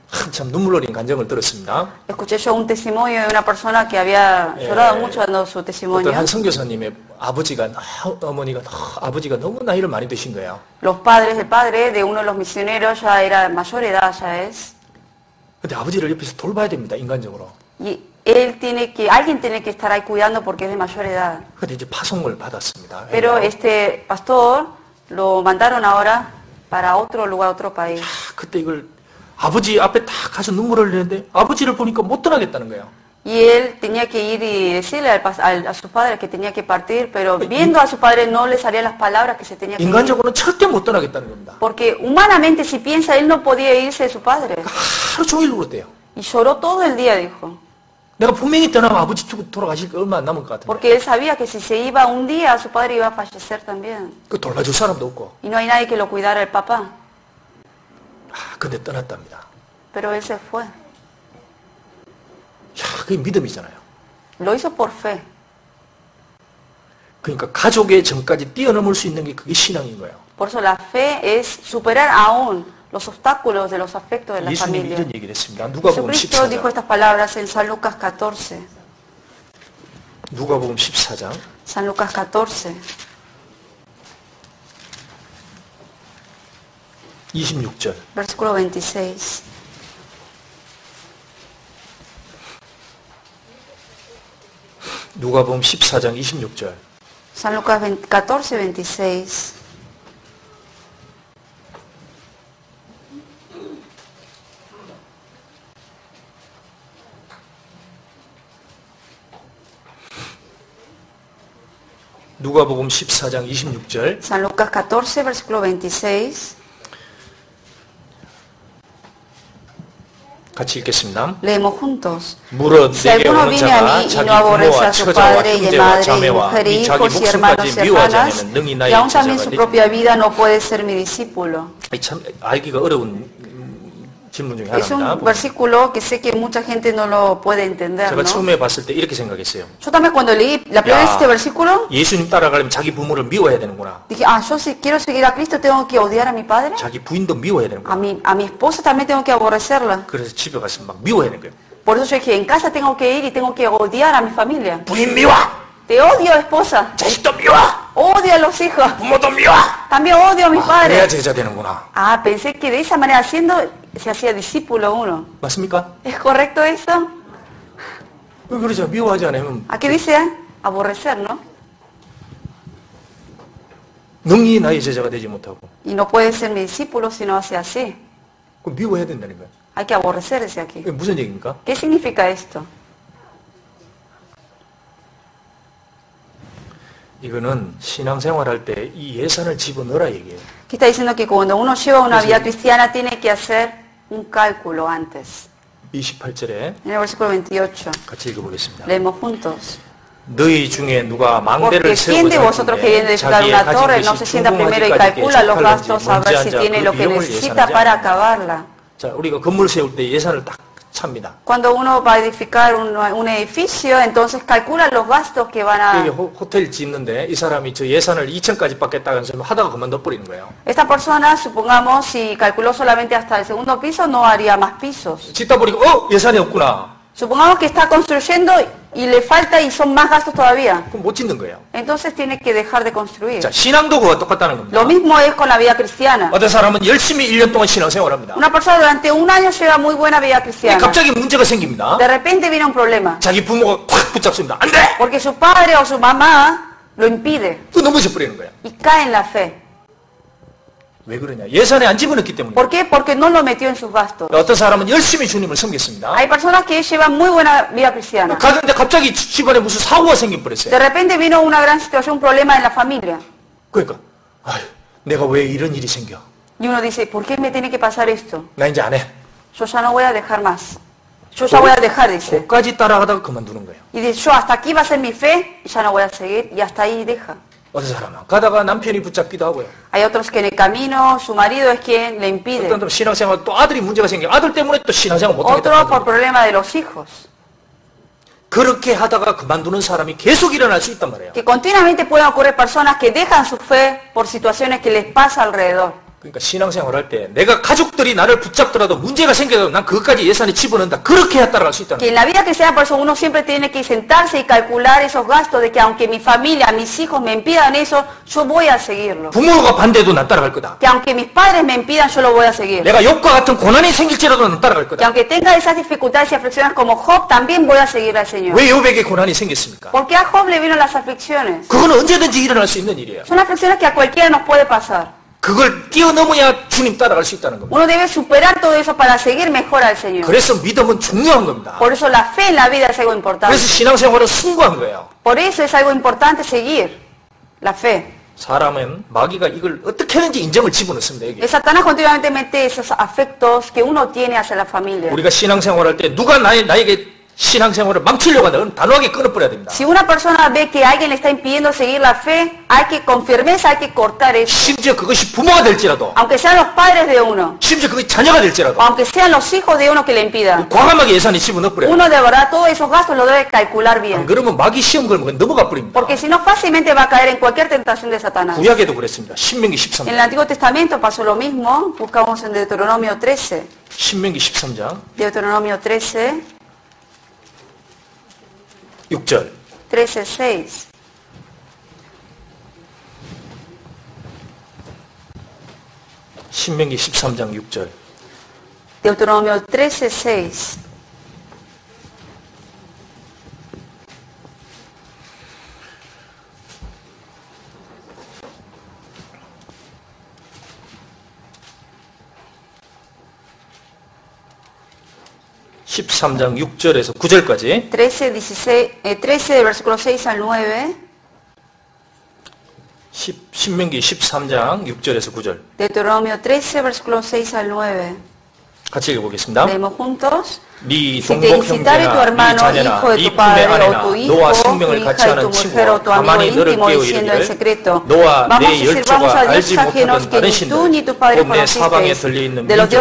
한참 눈물 어린 간증을 들었습니다.
Escuché yo un testimonio de una persona que había llorado mucho dando su testimonio.
어떤 한 선교사님의 아버지가 어머니가 아버지가 너무 나이를 많이 드신 거예요.
Los padres, el padre de uno de los misioneros ya era mayor edad, ya es.
근데 아버지를 옆에서 돌봐야 됩니다, 인간적으로.
Y él tiene que, alguien tiene que estar ahí cuidando porque es de mayor edad.
근데 이제 파송을 받았습니다.
Pero este pastor lo mandaron ahora para otro lugar, otro país.
그때 이걸 아버지 앞에 딱 가서 눈물을 흘리는데 아버지를 보니까 못 떠나겠다는 거예요.
Y él tenía que ir y decirle a su padre que tenía que partir, pero viendo a su padre no le salían las palabras que se tenía que ir.
인간적으로는 절대 못 떠나겠다는 겁니다.
Porque humanamente si piensa él no podía irse de su padre.
하루 종일 울었대요.
Y lloró todo el día, dijo.
내가 분명히 떠나면 아버지 돌아가실 게 얼마 안 남을 것 같은데.
Porque él sabía que si se iba un día su padre iba a fallecer también.
그 돌봐줄 사람도 없고.
Y no hay nadie que lo cuidara el papá.
근데 떠났답니다.
Pero él se fue.
그게 믿음이잖아요.
Lo hizo por fe.
그러니까 가족의 정까지 뛰어넘을 수 있는 게 그게 신앙인 거예요.
Por eso la fe es superar aún los obstáculos de los afectos de la
예수님이
familia.
이런 얘기를 했습니다. 누가복음
Jesucristo dijo
14장.
estas palabras en San Lucas 14.
누가복음 14장.
San Lucas 14.
26절.
Versículo 26.
누가복음 14장 26절.
San Lucas 14, 26.
누가복음 14장 26절.
San Lucas 14, versículo 26.
같이 읽겠습니다.
Leemos juntos.
물어
Si
내게
alguno
오는
viene a
자가
mí y
자기
no aborrece
부모와
a su
처자와
padre y de
형제와
madre y
자매와
mujer y
이 자기
hijos y hermanos
목숨까지
y
미워하지
hermanas,
않으면 능히
y
나의
aún también su
제자가
propia vida no puede ser mi discípulo.
참 알기가 어려운 질문 중에
Es
하나입니다.
un versículo que sé que mucha gente no lo puede entender,
제가
¿no?
처음에 봤을 때 이렇게 생각했어요.
Yo también cuando leí la primera vez este versículo,
예수님 따라가려면 자기 부모를 미워해야 되는구나.
dije, yo si quiero seguir a Cristo tengo que odiar a mi padre,
자기 부인도 미워해야 되는구나.
a mi esposa también tengo que aborrecerla.
그래서 집에 가서 막 미워해야 되는 거예요.
Por eso yo dije, en casa tengo que ir y tengo que odiar a mi familia.
부인 미워!
Te odio, esposa.
자식도 미워!
Odio a los hijos.
부모도 미워!
También odio a mis
그래야
padres.
제자 되는구나.
Pensé que de esa manera haciendo se hacía discípulo uno.
맞습니까?
¿Es correcto eso?
왜 그러죠? 미워하지 않으면
Aquí dice aborrecer, ¿no?
능히 나의 제자가 되지 못하고.
Y no puede ser mi discípulo si no hace así.
그럼 미워해야 된다는 거예요.
Hay que aborrecerse aquí.
이게 무슨 얘기입니까?
¿Qué significa esto?
이거는 신앙생활할 때 이 예산을 집어넣으라 얘기예요.
Aquí está diciendo que cuando uno lleva una vida cristiana tiene que hacer un cálculo antes.
28절에
En el versículo 28.
같이 읽어보겠습니다.
Leemos juntos.
너희 중에 누가
Porque
망대를
¿quién de vosotros queriendo edificar una torre no se sienta primero y calcula los gastos a ver si tiene lo que necesita para acabarla?
자, 우리가 건물 세울 때 예산을 딱 찹니다.
Cuando uno va a edificar un edificio, entonces calcula los gastos que van a...
호텔 짓는데 이 사람이 저 예산을 2천까지 받겠다고 해서 하다가 그만둬 버리는 거예요.
Esta persona, supongamos, si calculó solamente hasta el segundo piso, no haría más pisos.
짓다 보니까 예산이 없구나.
Supongamos que está construyendo y le falta y son más gastos todavía.
그럼 못 짓는 거예요.
Entonces tiene que dejar de construir.
자, 신앙도 그와 똑같다는 겁니다.
Lo mismo es con la vida cristiana.
어떤 사람은 열심히 1년 동안 신앙생활합니다.
Una persona durante un año lleva muy buena vida cristiana.
갑자기 문제가 생깁니다.
De repente viene un problema.
자기 부모가 확 붙잡습니다. 안 돼!
Porque su padre o su mamá lo impide.
또 넘어져 버리는 거예요.
Y cae en la fe.
왜 그러냐? 예산에 안 집어넣기 때문에.
¿Por qué? Porque no lo metió en sus gastos.
어떤 사람은 열심히 주님을 섬겼습니다.
Hay personas que llevan muy buena vida cristiana.
가는데 갑자기 집안에 무슨 사고가 생겨버렸어요.
De repente vino una gran situación, un problema en la familia.
그러니까 아유, 내가 왜 이런 일이 생겨?
Y uno dice, ¿por qué me tiene que pasar esto?
나 이제 안 해.
Yo ya no voy a dejar más. Yo ya voy a dejar, dice.
거기까지 따라가다가 그만두는 거예요.
Y dice, yo hasta aquí va a ser mi fe y ya no voy a seguir. Y hasta ahí deja.
어떤 사람은 가다가 남편이 붙잡기도 하고요.
Hay otros que en el camino su marido es quien le impide.
어떤 신앙생활 또 아들이 문제가 생겨. 아들 때문에 또 신앙생활 못하겠다.
Otro por problema de los hijos.
그렇게 하다가 그만두는 사람이 계속 일어날 수 있단 말이에요.
Que continuamente pueden ocurrir personas que dejan su fe por situaciones que les pasa alrededor.
그러니까 신앙생활할 때 내가 가족들이 나를 붙잡더라도 문제가 생겨도 난 그것까지 예산에 집어넣는다. 그렇게 해 따라갈 수 있다는
Que en la vida cristiana por eso uno siempre tiene que sentarse y calcular esos gastos de que aunque mi familia, mis hijos me impidan eso, yo voy a seguirlo.
부모가 반대해도 난 따라갈 거다.
Que aunque mis padres me impidan, yo lo voy a seguir.
내가 욥과 같은 고난이 생길지라도 난 따라갈
Que
거다.
aunque tenga esas dificultades y aflicciones como Job, también voy a seguir al Señor.
왜 욥에게 고난이 생겼습니까?
¿Por qué a Job le vino las aflicciones?
그거는 언제든지 일어날 수 있는 일이에요.
Son aflicciones que a cualquiera nos puede pasar.
그걸 뛰어넘어야 주님 따라갈 수 있다는 겁니다.
Uno debe superar todo eso para seguir mejor al Señor.
그래서 믿음은 중요한 겁니다.
Por eso la fe en la vida es algo importante.
그래서 신앙생활은 숭고한 거예요.
Por eso es algo importante seguir la fe.
사람은 마귀가 이걸 어떻게 하는지 인정을 집어넣습니다. 여기.
Satanás continuamente mete esos afectos que uno tiene hacia la familia.
우리가 신앙생활할 때 누가 나에게 신앙생활을 망치려고 한다. 그럼 단호하게 끊어버려야 됩니다.
Si una persona ve que alguien le está impidiendo seguir la fe, hay que con firmeza hay que cortar eso.
심지어 그것이 부모가 될지라도,
aunque sean los padres de uno,
심지어 그것이 자녀가 될지라도,
aunque sean los hijos de uno que le impidan,
과감하게 예산에 집어넣어버려요.
uno de verdad todos esos gastos lo debe calcular bien.
그러면 마귀 시험 걸면 넘어가 버립니다.
Porque si no fácilmente va a caer en cualquier tentación de Satanás.
구약에도 그랬습니다. 신명기 13장.
En el Antiguo Testamento pasó lo mismo. Buscamos en Deuteronomio 13.
신명기 13장.
Deuteronomio 13.
6절.
13:6.
신명기 13장 6절.
Deuteronomio 13:6.
(13장 6절에서 9절까지)
13 del versículo 6 al 9.
신명기 13장 6절에서 9절.
Deuteronomio 13 versículo 6 al 9.
같이 읽어보겠습니다.
Leemos juntos.
네 동복 형제나 네 자녀나 네 품의 아내나 너와 생명을 같이 하는 친구와 가만히 너를 깨워 이르기를 너와 내 열조가 알지 못하던 다른 신들 곧 내 사방에 들려있는 민족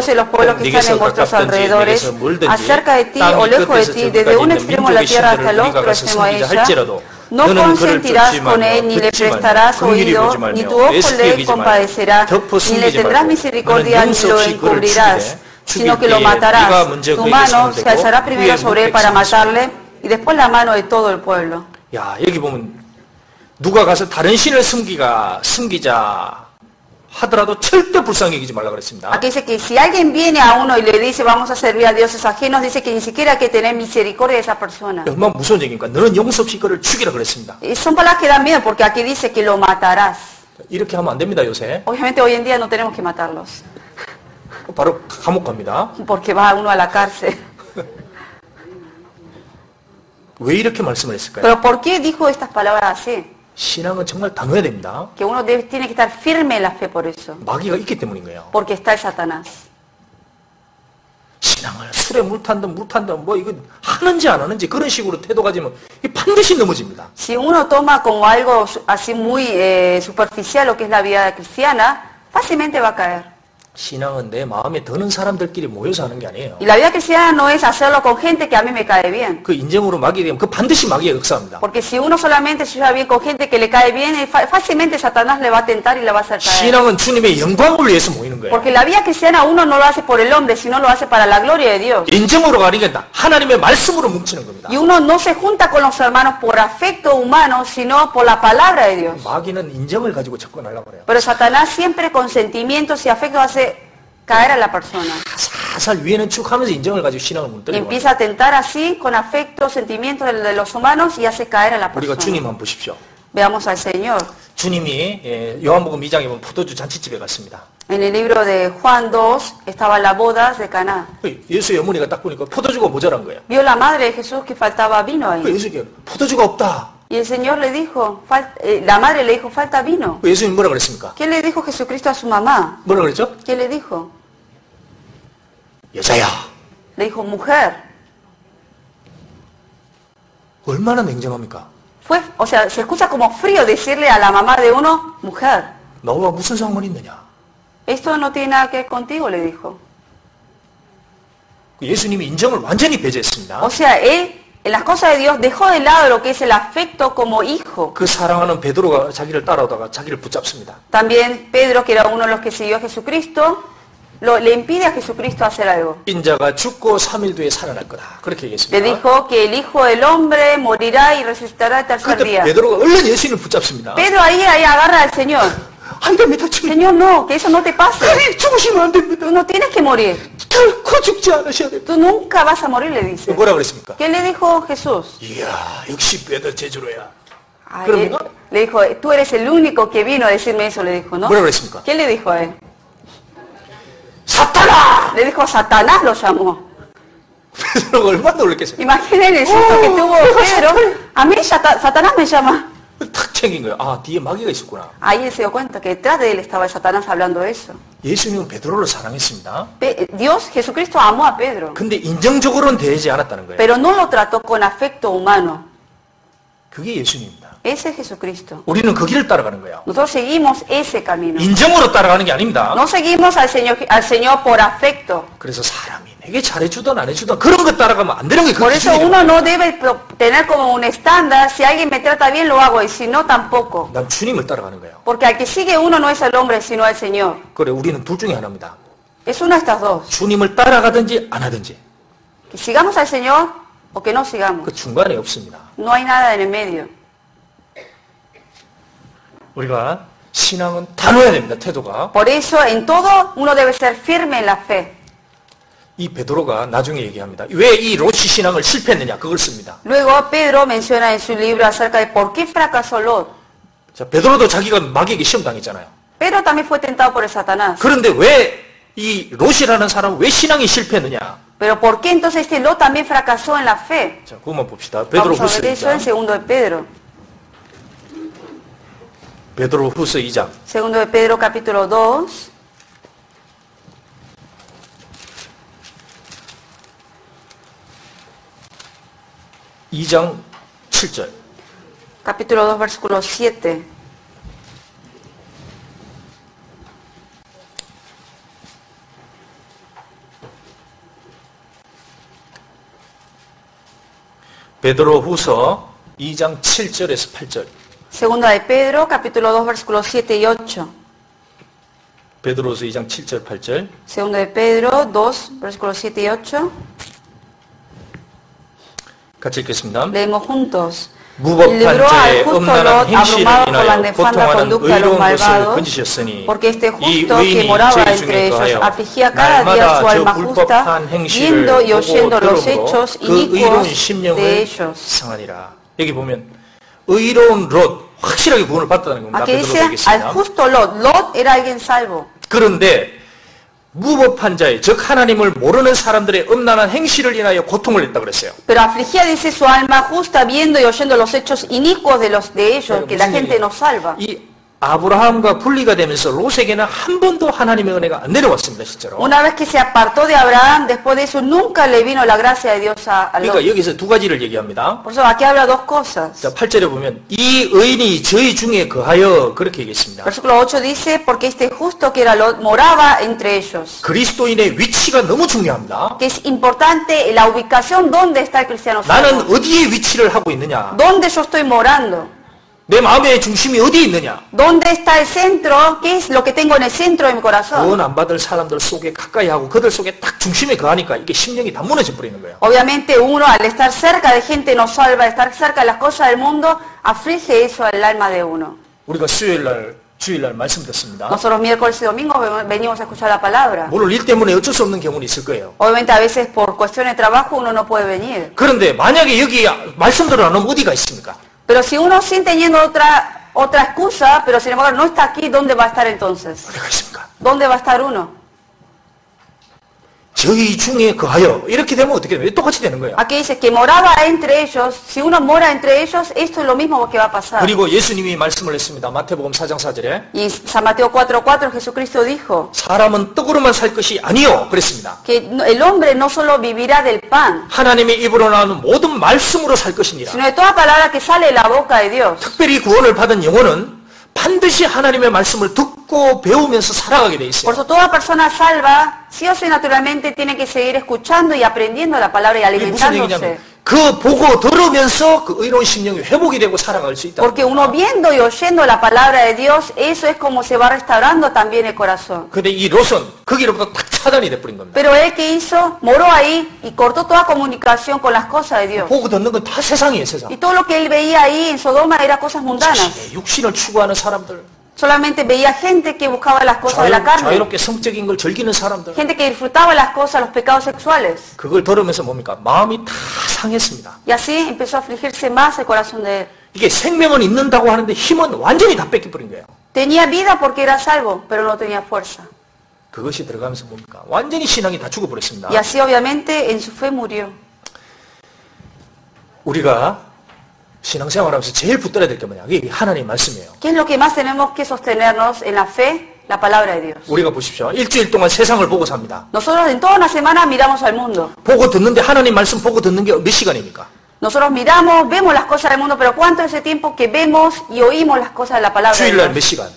네게서 가깝든지 네게서 멀든지 땅이 끝에서 저기까지 있는 민족의 신들을 우리가 가서 섬기자 할지라도
No consentirás con él, ni le prestarás oído, ni tu ojo le compadecerá, ni le tendrás misericordia, ni lo encubrirás, sino que lo matarás. Tu mano se alzará primero sobre él para matarle, y después la mano de todo el pueblo.
야, 여기 보면 누가 가서 다른 신을 섬기자 하더라도 절대 불쌍히 여기지 말라 그랬습니다.
Aquí dice que si alguien viene a uno y le dice vamos a servir a dioses ajenos, dice que ni siquiera hay que tener misericordia de esa persona.
얼마나 무서운 얘기입니까? 너는 용서 없이 그를 죽이라 그랬습니다.
Son palabras que dan miedo porque aquí dice que lo matarás.
이렇게 하면 안 됩니다, 요새.
Obviamente hoy en día no tenemos que matarlos.
바로 감옥 갑니다.
Porque va uno a la cárcel.
왜 이렇게 말씀을 했을까요?
Pero ¿por qué dijo estas palabras así?
신앙은 정말 단호해야 됩니다.
Que uno tiene que estar firme en la fe por eso.
마귀가 있기 때문인 거예요.
Porque está el Satanás.
신앙을 술에 물 탄다, 뭐 이거 하는지 안 하는지 그런 식으로 태도 가지면 반드시 넘어집니다.
Si uno toma como algo así muy superficial lo que es la vida cristiana, fácilmente va a caer.
신앙은 내 마음에 드는 사람들끼리 모여서 하는 게 아니에요.
Y la vida cristiana no es hacerlo con gente que a mí me cae bien.
그 인정으로 마귀가 되면 그 반드시 마귀가 역사합니다.
Porque si uno solamente se lleva bien con gente que le cae bien, fácilmente Satanás le va a tentar y le va a hacer caer.
신앙은 주님의 영광을 위해서 모이는 거예요.
Porque la vida cristiana uno no lo hace por el hombre, sino lo hace para la gloria de Dios.
인정으로 가리겠다. 하나님의 말씀으로 뭉치는 겁니다.
Y uno no se junta con los hermanos por afecto humano, sino por la palabra de Dios.
마귀는 인정을 가지고 접근하려고 그래요.
Pero Satanás siempre con sentimientos y afectos hace caer a la persona.
살살 위에는 쭉 하면서 인정을 가지고 신앙을
Y
문뜨리고
empieza a tentar así, con afectos, sentimientos de los humanos y hace caer a la
우리가
persona.
주님만 보십시오.
Veamos al Señor.
주님이 요한복음 2장에 보면 포도주 잔치집에 갔습니다.
En el libro de Juan 2 estaba la boda de Caná.
예수의 어머니가 딱 보니까 포도주가 모자란 거예요.
Vio la madre de Jesús que faltaba vino ahí.
예수께 포도주가 없다.
Y el Señor le dijo, la madre le dijo, falta vino.
예수님 뭐라 그랬습니까?
¿Qué le dijo Jesucristo a su mamá?
뭐라 그랬죠?
¿Qué le dijo?
여자야.
Le dijo, mujer.
얼마나 냉정합니까?
O sea, se escucha como frío decirle a la mamá de uno, mujer.
너와 무슨 상관이 있느냐?
Esto no tiene nada que ver contigo, le dijo.
예수님이 인정을 완전히 배제했습니다.
O sea, él en las cosas de Dios dejó de lado lo que es el afecto como hijo.
그 사랑하는 베드로가 자기를 따라오다가 자기를 붙잡습니다.
También Pedro, que era uno de los que siguió a Jesucristo, le impide a Jesucristo hacer algo.
인자가 죽고 3일 뒤에 살아날 거다. 그렇게 얘기했습니다.
Le dijo que el Hijo del Hombre morirá y resucitará el tercer día.
베드로가 얼른 예수님을 붙잡습니다.
Pedro ahí agarra al Señor.
안 됩니다, 주님.
Señor, no, que eso no te pase.
죽으시면 안 됩니다.
Tú no tienes que morir.
결코 죽지 않으셔야 됩니다.
Tú nunca vas a morir, le dice.
뭐라 그랬습니까?
¿Qué le dijo Jesús?
이야, 역시 베드로 제주로야.
Le dijo, tú eres el único que vino a decirme eso, le dijo, ¿no?
뭐라 그랬습니까?
¿Qué le dijo a él?
사탄아!
Le dijo, Satanás lo llamó.
베드로가 얼마나 놀랐겠어요?
Imaginen el susto que tuvo Pedro. A mí Satanás me llama.
탁 챙긴 거예요. 아, 뒤에 마귀가 있었구나.
Ahí él se dio cuenta que detrás de él estaba el Satanás hablando eso.
예수님은 베드로를 사랑했습니다.
Dios, Jesucristo amó a Pedro.
근데 인정적으로는 대하지 않았다는 거예요.
Pero no lo trató con afecto humano.
그게 예수님입니다.
Ese es Jesucristo.
우리는 그 길을 따라가는 거예요.
Nosotros seguimos ese camino.
인정으로 따라가는 게 아닙니다.
No seguimos al Señor por afecto.
그래서 사람이 내게 잘해주든 안 해주든 그런 거 따라가면 안 되는 게
Por eso uno no debe tener como un estándar, si alguien me trata bien lo hago y si no tampoco.
난 주님을 따라가는 거예요.
Porque al que sigue uno no es el hombre sino el Señor.
그래, 우리는 둘 중에 하나입니다.
Es una de estas dos.
주님을 따라가든지 안 하든지.
Que sigamos al Señor o que no sigamos.
그 중간에 없습니다.
No hay nada en el medio.
우리가 신앙은 단호해야 됩니다. 태도가.
Por eso en todo uno debe ser firme en la fe.
이 베드로가 나중에 얘기합니다. 왜 이 롯이 신앙을 실패했느냐 그걸 씁니다.
Luego Pedro menciona en su libro acerca de por qué fracasó Lot.
자, 베드로도 자기가 마귀에게 시험 당했잖아요.
Pedro también fue tentado por el Satanás.
그런데 왜 이 롯이라는 사람은 왜 신앙이 실패했느냐?
Pero por qué entonces este Lot también fracasó en la fe.
자, 그것만 봅시다. 베드로
Vamos a ver eso en segundo de Pedro.
베드로 후서 2장.
Segundo de Pedro capítulo 2.
(2장 7절)
Capítulo 2 versículo 7.
베드로 후서 2장 7절에서 8절.
Segunda de Pedro, capítulo 2, versículos 7 y 8.
베드로서 2장 7절 8절.
Segunda de Pedro 2, versículos 7 y 8.
같이 읽겠습니다.
Leemos juntos.
무법한 자의 엄난한 행실을 인하여 고통하는 의로운 것을 건지셨으니 이 의인이 죄 중에 거하여 날마다 저 불법한 행실을 보고 들음으로 그 의로운 심령을 상하니라. 여기 보면 의로운 롯 확실하게 구원을 받았다는 겁니다.
Aquí dice al justo Lot. Lot era alguien salvo.
그런데 무법한 자의 즉 하나님을 모르는 사람들의 음란한 행실을 인하여 고통을 냈다 그랬어요.
Pero afligía dice su alma justa viendo y oyendo los hechos inicuos de ellos que la gente no salva.
이 아브라함과 분리가 되면서 롯에게는 한 번도 하나님의 은혜가 안 내려왔습니다, 실제로.
Una vez que se apartó de Abraham, después de eso nunca le vino la gracia de Dios a Lot.
그러니까 여기서 두 가지를 얘기합니다.
Por eso aquí habla dos cosas.
자, 8절에 보면 이 의인이 저희 중에 거하여 그렇게 얘기했습니다.
Versículo 8 dice porque este justo que era Lot moraba entre ellos.
그리스도인의 위치가 너무 중요합니다.
Que es importante la ubicación donde está el cristiano salvo.
나는 어디에 위치를 하고 있느냐?
Donde yo estoy morando.
내 마음의 중심이 어디에 있느냐?
¿Dónde está el centro? ¿Qué es lo que tengo en el centro de mi corazón?
구원 안 받을 사람들 속에 가까이 하고 그들 속에 딱 중심에 거하니까 이게 심령이 다 무너져 버리는 거예요.
Obviamente uno al estar cerca de gente no salva, estar cerca de las cosas del mundo, aflige eso al alma de uno.
우리가 주일날 말씀 듣습니다.
Nosotros miércoles y domingo venimos a escuchar la palabra.
물론 일 때문에 어쩔 수 없는 경우는 있을 거예요.
Obviamente a veces por cuestiones de trabajo uno no puede venir.
그런데 만약에 여기 말씀들을 안 오면 어디가 있습니까?
Pero si uno sin teniendo otra excusa, pero sin embargo no está aquí, ¿dónde va a estar entonces?
어디가 있습니까?
¿Dónde va a estar uno?
저희 중에 거하여 이렇게 되면 어떻게 돼요? 똑같이 되는 거예요.
Aquí dice que moraba entre ellos. Si uno mora entre ellos, esto es lo mismo que va a pasar.
그리고 예수님이 말씀을 했습니다. 마태복음 4장 4절에.
Y San Mateo 4:4 Jesucristo dijo.
사람은 떡으로만 살 것이 아니요, 그랬습니다.
Que el hombre no solo vivirá del pan.
하나님의 입으로 나오는 모든 말씀으로 살 것이니라.
Sino de toda palabra que sale de la boca de Dios.
특별히 구원을 받은 영혼은 반드시 하나님의 말씀을 듣고 배우면서 살아가게 돼 있어요.
Por eso toda persona salva, sí o sí naturalmente tiene que seguir escuchando y aprendiendo la palabra y alimentándose.
그 보고 들으면서 그 의로운 심령이 회복이 되고 살아갈 수 있다.
Porque uno viendo y oyendo la palabra de Dios, eso es como se va restaurando también el corazón.
근데 이 롯은 거기로부터 딱 차단이 돼 버린 겁니다.
Pero él que hizo, moró ahí y cortó toda comunicación con las cosas de Dios.
보고 듣는 건 다 세상이에요, 세상.
Y todo lo que él veía ahí en Sodoma era cosas mundanas.
육신을 추구하는 사람들.
Solamente veía gente que buscaba las cosas de la carne.
자유롭게 성적인 걸 즐기는 사람들.
Gente que disfrutaba las cosas, los pecados sexuales.
그걸 들으면서 뭡니까? 마음이 다 상했습니다.
Y así empezó a afligirse más el corazón de él.
이게 생명은 있는다고 하는데 힘은 완전히 다 뺏겨버린 거예요.
Tenía vida porque era salvo, pero no tenía fuerza.
그것이 들어가면서 뭡니까? 완전히 신앙이 다 죽어버렸습니다.
Y así obviamente en su fe murió.
우리가 신앙생활하면서 제일 붙들어야 될 게 뭐냐? 이게 하나님의 말씀이에요.
¿Qué es lo que más tenemos que sostenernos en la fe? La palabra de Dios.
우리가 보십시오. 일주일 동안 세상을 보고 삽니다.
Nosotros en toda una semana miramos al mundo.
보고 듣는데 하나님 말씀 보고 듣는 게 몇 시간입니까?
Nosotros miramos, vemos las cosas del mundo, pero ¿cuánto es ese tiempo que vemos y oímos las cosas de la palabra de
주일날 몇
Dios?
시간?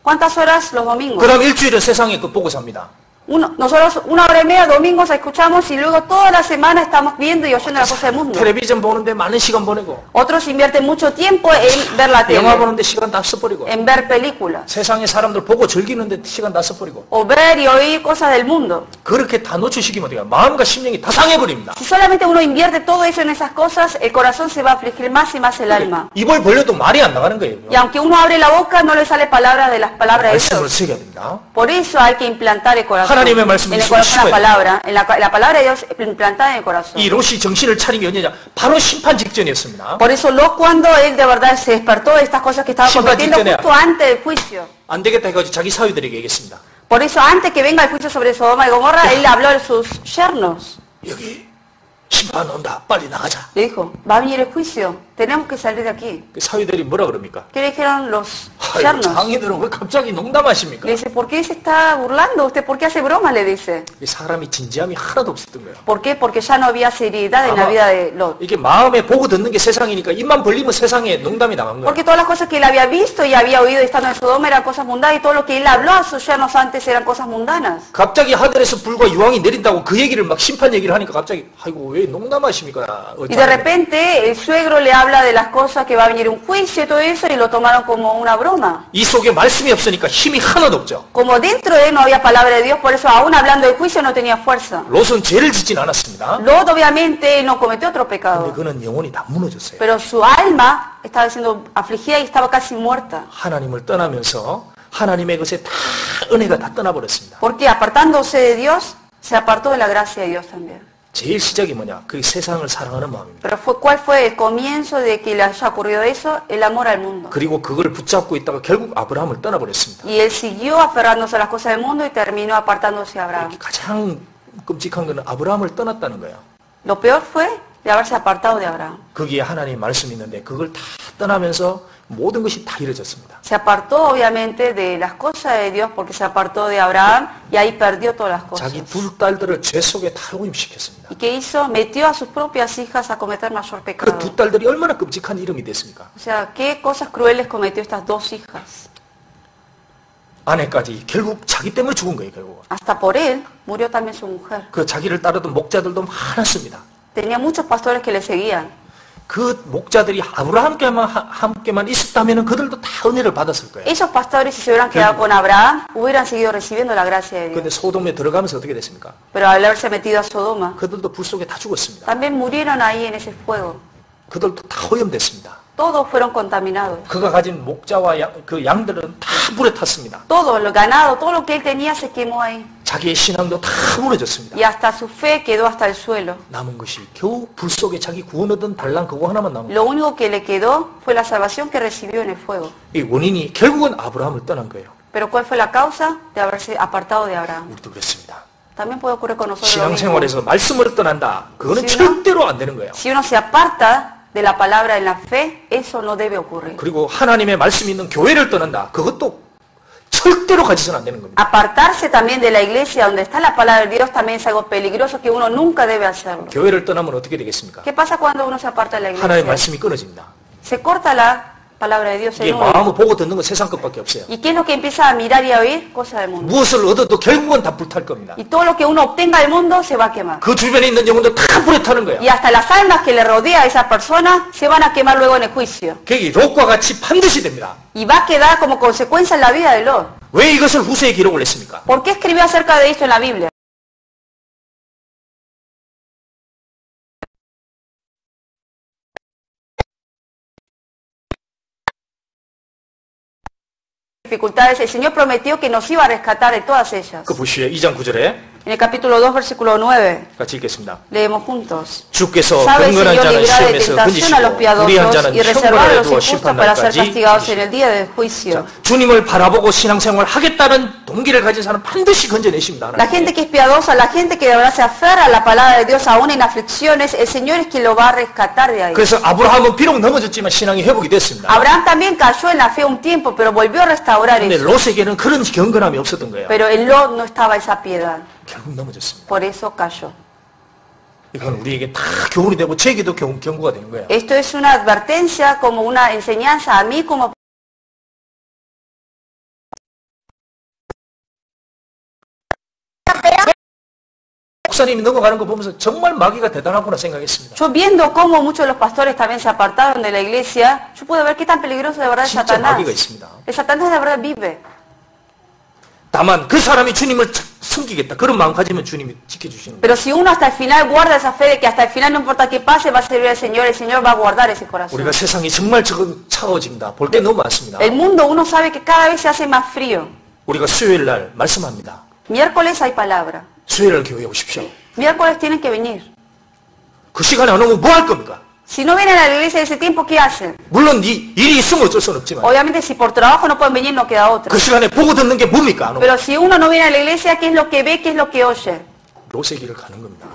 ¿Cuántas horas los domingos?
그럼 일주일은 세상에 그 보고 삽니다.
Nosotros 1 hora y media domingos escuchamos y luego toda la semana estamos viendo y oyendo las cosas del mundo.
텔레비전 보는데 많은 시간 보내고.
Otros invierten mucho tiempo en ver la tele.
영화 보는데 시간 다 써버리고.
En ver películas.
세상의 사람들 보고 즐기는데 시간 다 써버리고.
O ver y oír cosas del mundo.
그렇게 다 놓치시키면 어떡해요? 마음과 심령이 다 상해버립니다.
Si solamente uno invierte todo eso en esas cosas, el corazón se va a afligir más y más el alma.
입을 벌려도 말이 안 나가는 거예요.
Y aunque uno abre la boca, no le sale palabras de las palabras de
말씀을
Dios.
새겨야 됩니다.
Por eso hay que implantar el corazón.
하나님의 말씀을
En el corazón la palabra, en la palabra de Dios implantada en el corazón.
이 롯이 정신을 차린 게 언제냐? 바로 심판 직전이었습니다.
Por eso Lot cuando él de verdad se despertó de estas cosas que estaba cometiendo justo antes del juicio.
안 되겠다 해가지고 자기 사위들에게 얘기했습니다.
Por eso antes que venga el juicio sobre Sodoma y Gomorra, él habló de sus yernos.
여기 심판 온다. 빨리 나가자.
Le dijo, va a venir el juicio, tenemos que salir de aquí.
그 사위들이 뭐라 그럽니까?
¿Qué le dijeron los
아유,
yernos?
장인들은 왜 갑자기 농담하십니까?
Le dice, ¿por qué se está burlando usted? ¿Por qué hace broma? Le dice.
이 사람이 진지함이 하나도 없었던 거예요.
¿Por qué? Porque ya no había seriedad en la vida de Lot.
이게 마음에 보고 듣는 게 세상이니까 입만 벌리면 세상에 농담이 나간 거예요.
Porque todas las cosas que él había visto y había oído estando en Sodoma eran cosas mundanas y todo lo que él habló a sus yernos antes eran cosas mundanas.
갑자기 하늘에서 불과 유황이 내린다고 그 얘기를 막 심판 얘기를 하니까 갑자기 아이고 왜 농담하십니까?
Y de repente el suegro le habla de las cosas que va a venir un juicio y todo eso y lo tomaron como una broma.
이 속에 말씀이 없으니까 힘이 하나도 없죠.
Como dentro de él no había palabra de Dios, por eso aún hablando del juicio no tenía fuerza.
롯은 죄를 짓진 않았습니다.
Lot obviamente no cometió otro pecado.
근데 그는 영혼이 다 무너졌어요.
Pero su alma estaba siendo afligida y estaba casi muerta.
하나님을 떠나면서 하나님의 것에 다 은혜가 다 떠나버렸습니다.
Porque apartándose de Dios, se apartó de la gracia de Dios también.
제일 시작이 뭐냐? 그 세상을 사랑하는 마음입니다.
Pero ¿cuál fue el comienzo de que le haya ocurrido eso? El amor al mundo.
그리고 그걸 붙잡고 있다가 결국 아브라함을 떠나버렸습니다.
Y él siguió aferrándose a las cosas del mundo y terminó apartándose de Abraham.
가장 끔찍한 것은 아브라함을 떠났다는 거예요.
Lo peor fue de haberse apartado de Abraham.
거기에 하나님 말씀이 있는데 그걸 다 떠나면서 모든 것이 다 이루어졌습니다.
Se apartó obviamente de las cosas de Dios porque se apartó de Abraham y ahí perdió todas las cosas.
자기 두 딸들을 죄 속에 탈옥임시켰습니다.
¿Y qué hizo? Metió a sus propias hijas a cometer mayor pecado.
그 두 딸들이 얼마나 끔찍한 이름이 됐습니까?
O sea, ¿qué cosas crueles cometió estas dos hijas?
아내까지 결국 자기 때문에 죽은 거예요, 결국.
Hasta por él murió también su mujer.
그 자기를 따르던 목자들도 많았습니다.
Tenía muchos pastores que le seguían.
그 목자들이 함께만 있었다면 그들도 다 은혜를 받았을 거예요.
Esos pastores si se hubieran quedado con Abraham hubieran seguido recibiendo la gracia de Dios.
근데 소돔에 들어가면서 어떻게 됐습니까?
Pero al haberse metido a Sodoma,
그들도 불 속에 다 죽었습니다.
también murieron ahí en ese fuego.
그들도 다 오염됐습니다.
Todos fueron contaminados.
그가 가진 목자와 그 양들은 다 불에 탔습니다.
Todo el ganado, todo lo que él tenía se quemó ahí.
자기의 신앙도 다 무너졌습니다.
Y hasta su fe quedó hasta el suelo.
남은 것이 겨우 불 속에 자기 구원 얻은 달랑 그거 하나만 남은
Lo único que le quedó fue la salvación que recibió en el fuego.
이 원인이 결국은 아브라함을 떠난 거예요.
Pero ¿cuál fue la causa de haberse apartado de Abraham?
우리도 그렇습니다.
También puede ocurrir con nosotros.
신앙생활에서 말씀을 떠난다. 그거는 절대로 안 되는 거예요.
Si uno se aparta de la palabra en la fe, eso no debe ocurrir.
그리고 하나님의 말씀이 있는 교회를 떠난다. 그것도 절대로 가지서는 안 되는 겁니다.
Apartarse también de la iglesia donde está la palabra de Dios también es algo peligroso que uno nunca debe hacerlo.
교회를 떠나면 어떻게 되겠습니까?
¿Qué pasa cuando uno se aparta de la iglesia?
하나님의 말씀이 끊어집니다.
Se corta la palabra de Dios
이게
en uno.
마음을 보고 듣는 건 세상 것밖에 없어요.
¿Y qué es lo que empieza a mirar y a oír? Cosas del mundo.
무엇을 얻어도 결국은 다 불탈 겁니다.
Y todo lo que uno obtenga del mundo se va a quemar.
그 주변에 있는 영혼들 다 불에 타는 거예요.
Y hasta las almas que le rodea a esa persona se van a quemar luego en el juicio.
그게 롯과 같이 반드시 됩니다.
Y va a quedar como consecuencia en la vida de Lot.
왜 이것을 후세에 기록을 했습니까?
¿Por qué escribió acerca de esto en la Biblia? Dificultades, el Señor prometió que nos iba a rescatar de todas ellas.
그 보시죠. 2장 9절에
En el capítulo 2, versículo 9,
같이 읽겠습니다.
leemos juntos.
주께서
Sabe el
경건한
Señor
자는
librar de
시험에서
tentación a los
건지시고
piadosos
불의한 자는
y reservar a
형벌에
los
두어
injustos para ser
심판날까지
castigados en el día del juicio.
주님을 바라보고 신앙생활 하겠다는 동기를 가진 사람은 반드시 건져내십니다.
La gente que es piadosa, la gente que de verdad se aferra a la palabra de Dios aún en aflicciones, el Señor es quien lo va a rescatar de ahí.
그래서 아브라함은 비록 넘어졌지만 신앙이 회복이 됐습니다.
Abraham también cayó en la fe un tiempo, pero volvió a restaurar
근데
eso.
롯에게는 그런 경건함이 없었던 거예요.
Pero en Lot no estaba esa piedad,
결국 넘어졌습니다.
por eso cayó.
이건 우리에게 다 교훈이 되고 제게도 경고가 되는 거예요.
Esto es una advertencia, como una enseñanza a mí como
목사님이 넘어가는 거 보면서 정말 마귀가 대단하구나 생각했습니다.
Yo viendo cómo muchos de los pastores también se apartaron de la iglesia, yo pude ver qué tan peligroso de verdad es
진짜
Satanás.
마귀가 있습니다.
El Satanás de verdad vive.
다만 그 사람이 주님을 섬기겠다. 그런 마음 가지면 주님이 지켜주시는 거예요.
Pero si uno hasta el final guarda esa fe de que hasta el final no importa qué pase, va a servir al Señor, el Señor va a guardar ese corazón.
우리가 세상이 정말 차가워진다. 볼 때 너무 많습니다.
El mundo uno sabe que cada vez se hace más frío.
우리가 수요일 날 말씀합니다.
Miércoles hay palabra.
수요일 날 교회에 오십시오.
Miércoles tienen que venir.
그 시간에 안 오면 뭐 할 겁니까?
Si no vienen a la iglesia de ese tiempo, ¿qué hacen?
물론 일이 있으면 어쩔 수는 없지만
Obviamente si por trabajo no pueden venir, no queda otra.
그 시간에 보고 듣는 게 뭡니까? 안 오면
Pero si uno no viene a la iglesia, ¿qué es lo que ve? ¿Qué es lo que oye?
롯의 길을 가는 겁니다.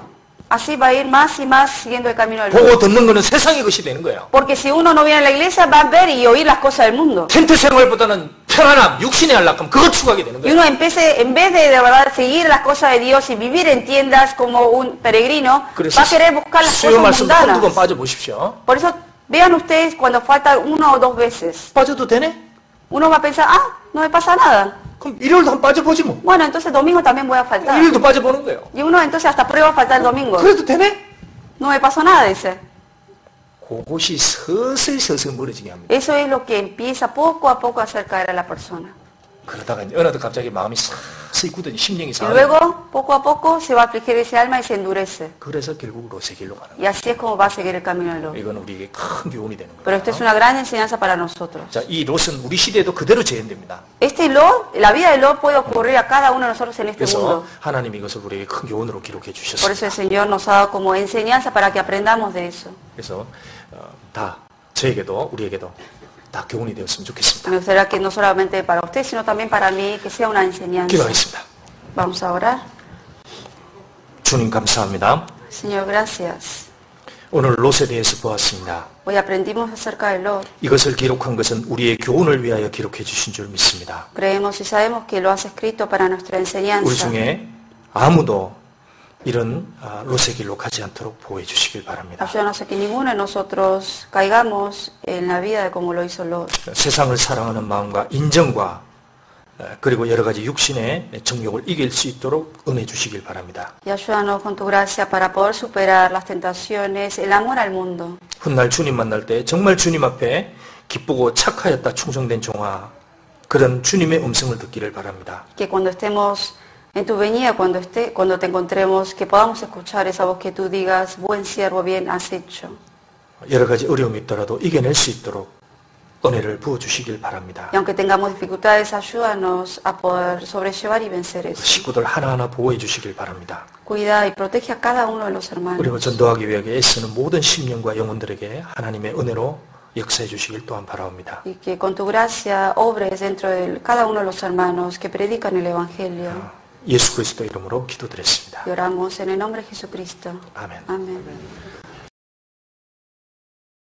Así va a ir más y más siguiendo el camino del
보고
mundo.
듣는 거는 세상의 것이 되는 거예요.
Porque si uno no viene a la iglesia, va a ver y oír las cosas del mundo.
텐트 생활보다는 편안함, 육신의 안락함 그걸 추구하게 되는
Y
거예요.
uno en vez de verdad seguir las cosas de Dios y vivir en tiendas como un peregrino, va a querer buscar las
수요
cosas
말씀 한두 번
mundanas.
빠져보십시오.
Por eso vean ustedes cuando falta una o dos veces.
빠져도 되네?
Uno va a pensar, no me pasa nada.
그럼 일요일도 한번 빠져보지 뭐.
Bueno, entonces domingo también voy a faltar.
일요일도 빠져보는 거예요.
Y uno entonces hasta prueba a faltar el domingo.
그래도 되네?
No me pasó nada, dice.
그것이 서서히 멀어지게 합니다.
Eso es lo que empieza poco a poco a hacer caer a la persona.
그러다가 이제 어느 날 갑자기 마음이 싹 서서히 굳더니 심령이
Y luego, poco a poco, se va a afligir ese alma y se endurece.
그래서 결국 롯의 길로 가는
Y así es como va a seguir el camino de Lot.
이건 우리에게 큰 교훈이 되는 거예요.
Pero esto es una gran enseñanza para nosotros.
자, 이 롯은 우리 시대에도 그대로 재현됩니다.
Este Lot, la vida de Lot puede ocurrir a cada uno de nosotros en este
그래서
mundo.
하나님이 이것을 우리에게 큰 교훈으로 기록해
Por
주셨습니다.
eso el Señor nos ha dado como enseñanza para que aprendamos de eso.
그래서 다 저에게도 우리에게도 다 교훈이 되었으면 좋겠습니다.
Me gustaría que no solamente para usted, sino también para mí, que sea una enseñanza.
기도하겠습니다.
Vamos a orar.
주님 감사합니다.
Señor, gracias.
오늘 롯에 대해서 보았습니다.
Hoy aprendimos acerca de Lot.
이것을 기록한 것은 우리의 교훈을 위하여 기록해 주신 줄 믿습니다.
Creemos y sabemos que lo has escrito para nuestra enseñanza.
우리 중에 아무도 이런 롯의 길로 가지 않도록 보호해 주시길 바랍니다.
Ayúdanos a que ninguno de nosotros caigamos en la vida de como lo hizo Lot.
세상을 사랑하는 마음과 인정과 그리고 여러 가지 육신의 정욕을 이길 수 있도록 은혜 주시길 바랍니다.
Y ayúdanos con tu gracia para poder superar las tentaciones, el amor al mundo.
훗날 주님 만날 때 정말 주님 앞에 기쁘고 착하였다 충성된 종아 그런 주님의 음성을 듣기를 바랍니다.
Que cuando estemos en tu venida, cuando te encontremos, que podamos escuchar esa voz que tú digas, buen siervo, bien has hecho.
여러 가지 어려움이 있더라도 이겨낼 수 있도록 은혜를 부어주시길 바랍니다.
Y aunque tengamos dificultades, ayúdanos a poder sobrellevar y vencer eso.
식구들 하나하나 보호해 주시길 바랍니다.
Cuida y protege a cada uno de los hermanos.
그리고 전도하기 위해 애쓰는 모든 심령과 영혼들에게 하나님의 은혜로 역사해 주시길 또한 바라옵니다.
Y que con tu gracia obres dentro de cada uno de los hermanos que predican el Evangelio.
예수 그리스도 이름으로 기도드렸습니다.
Y oramos en el nombre de Jesucristo.
아멘.
Amén.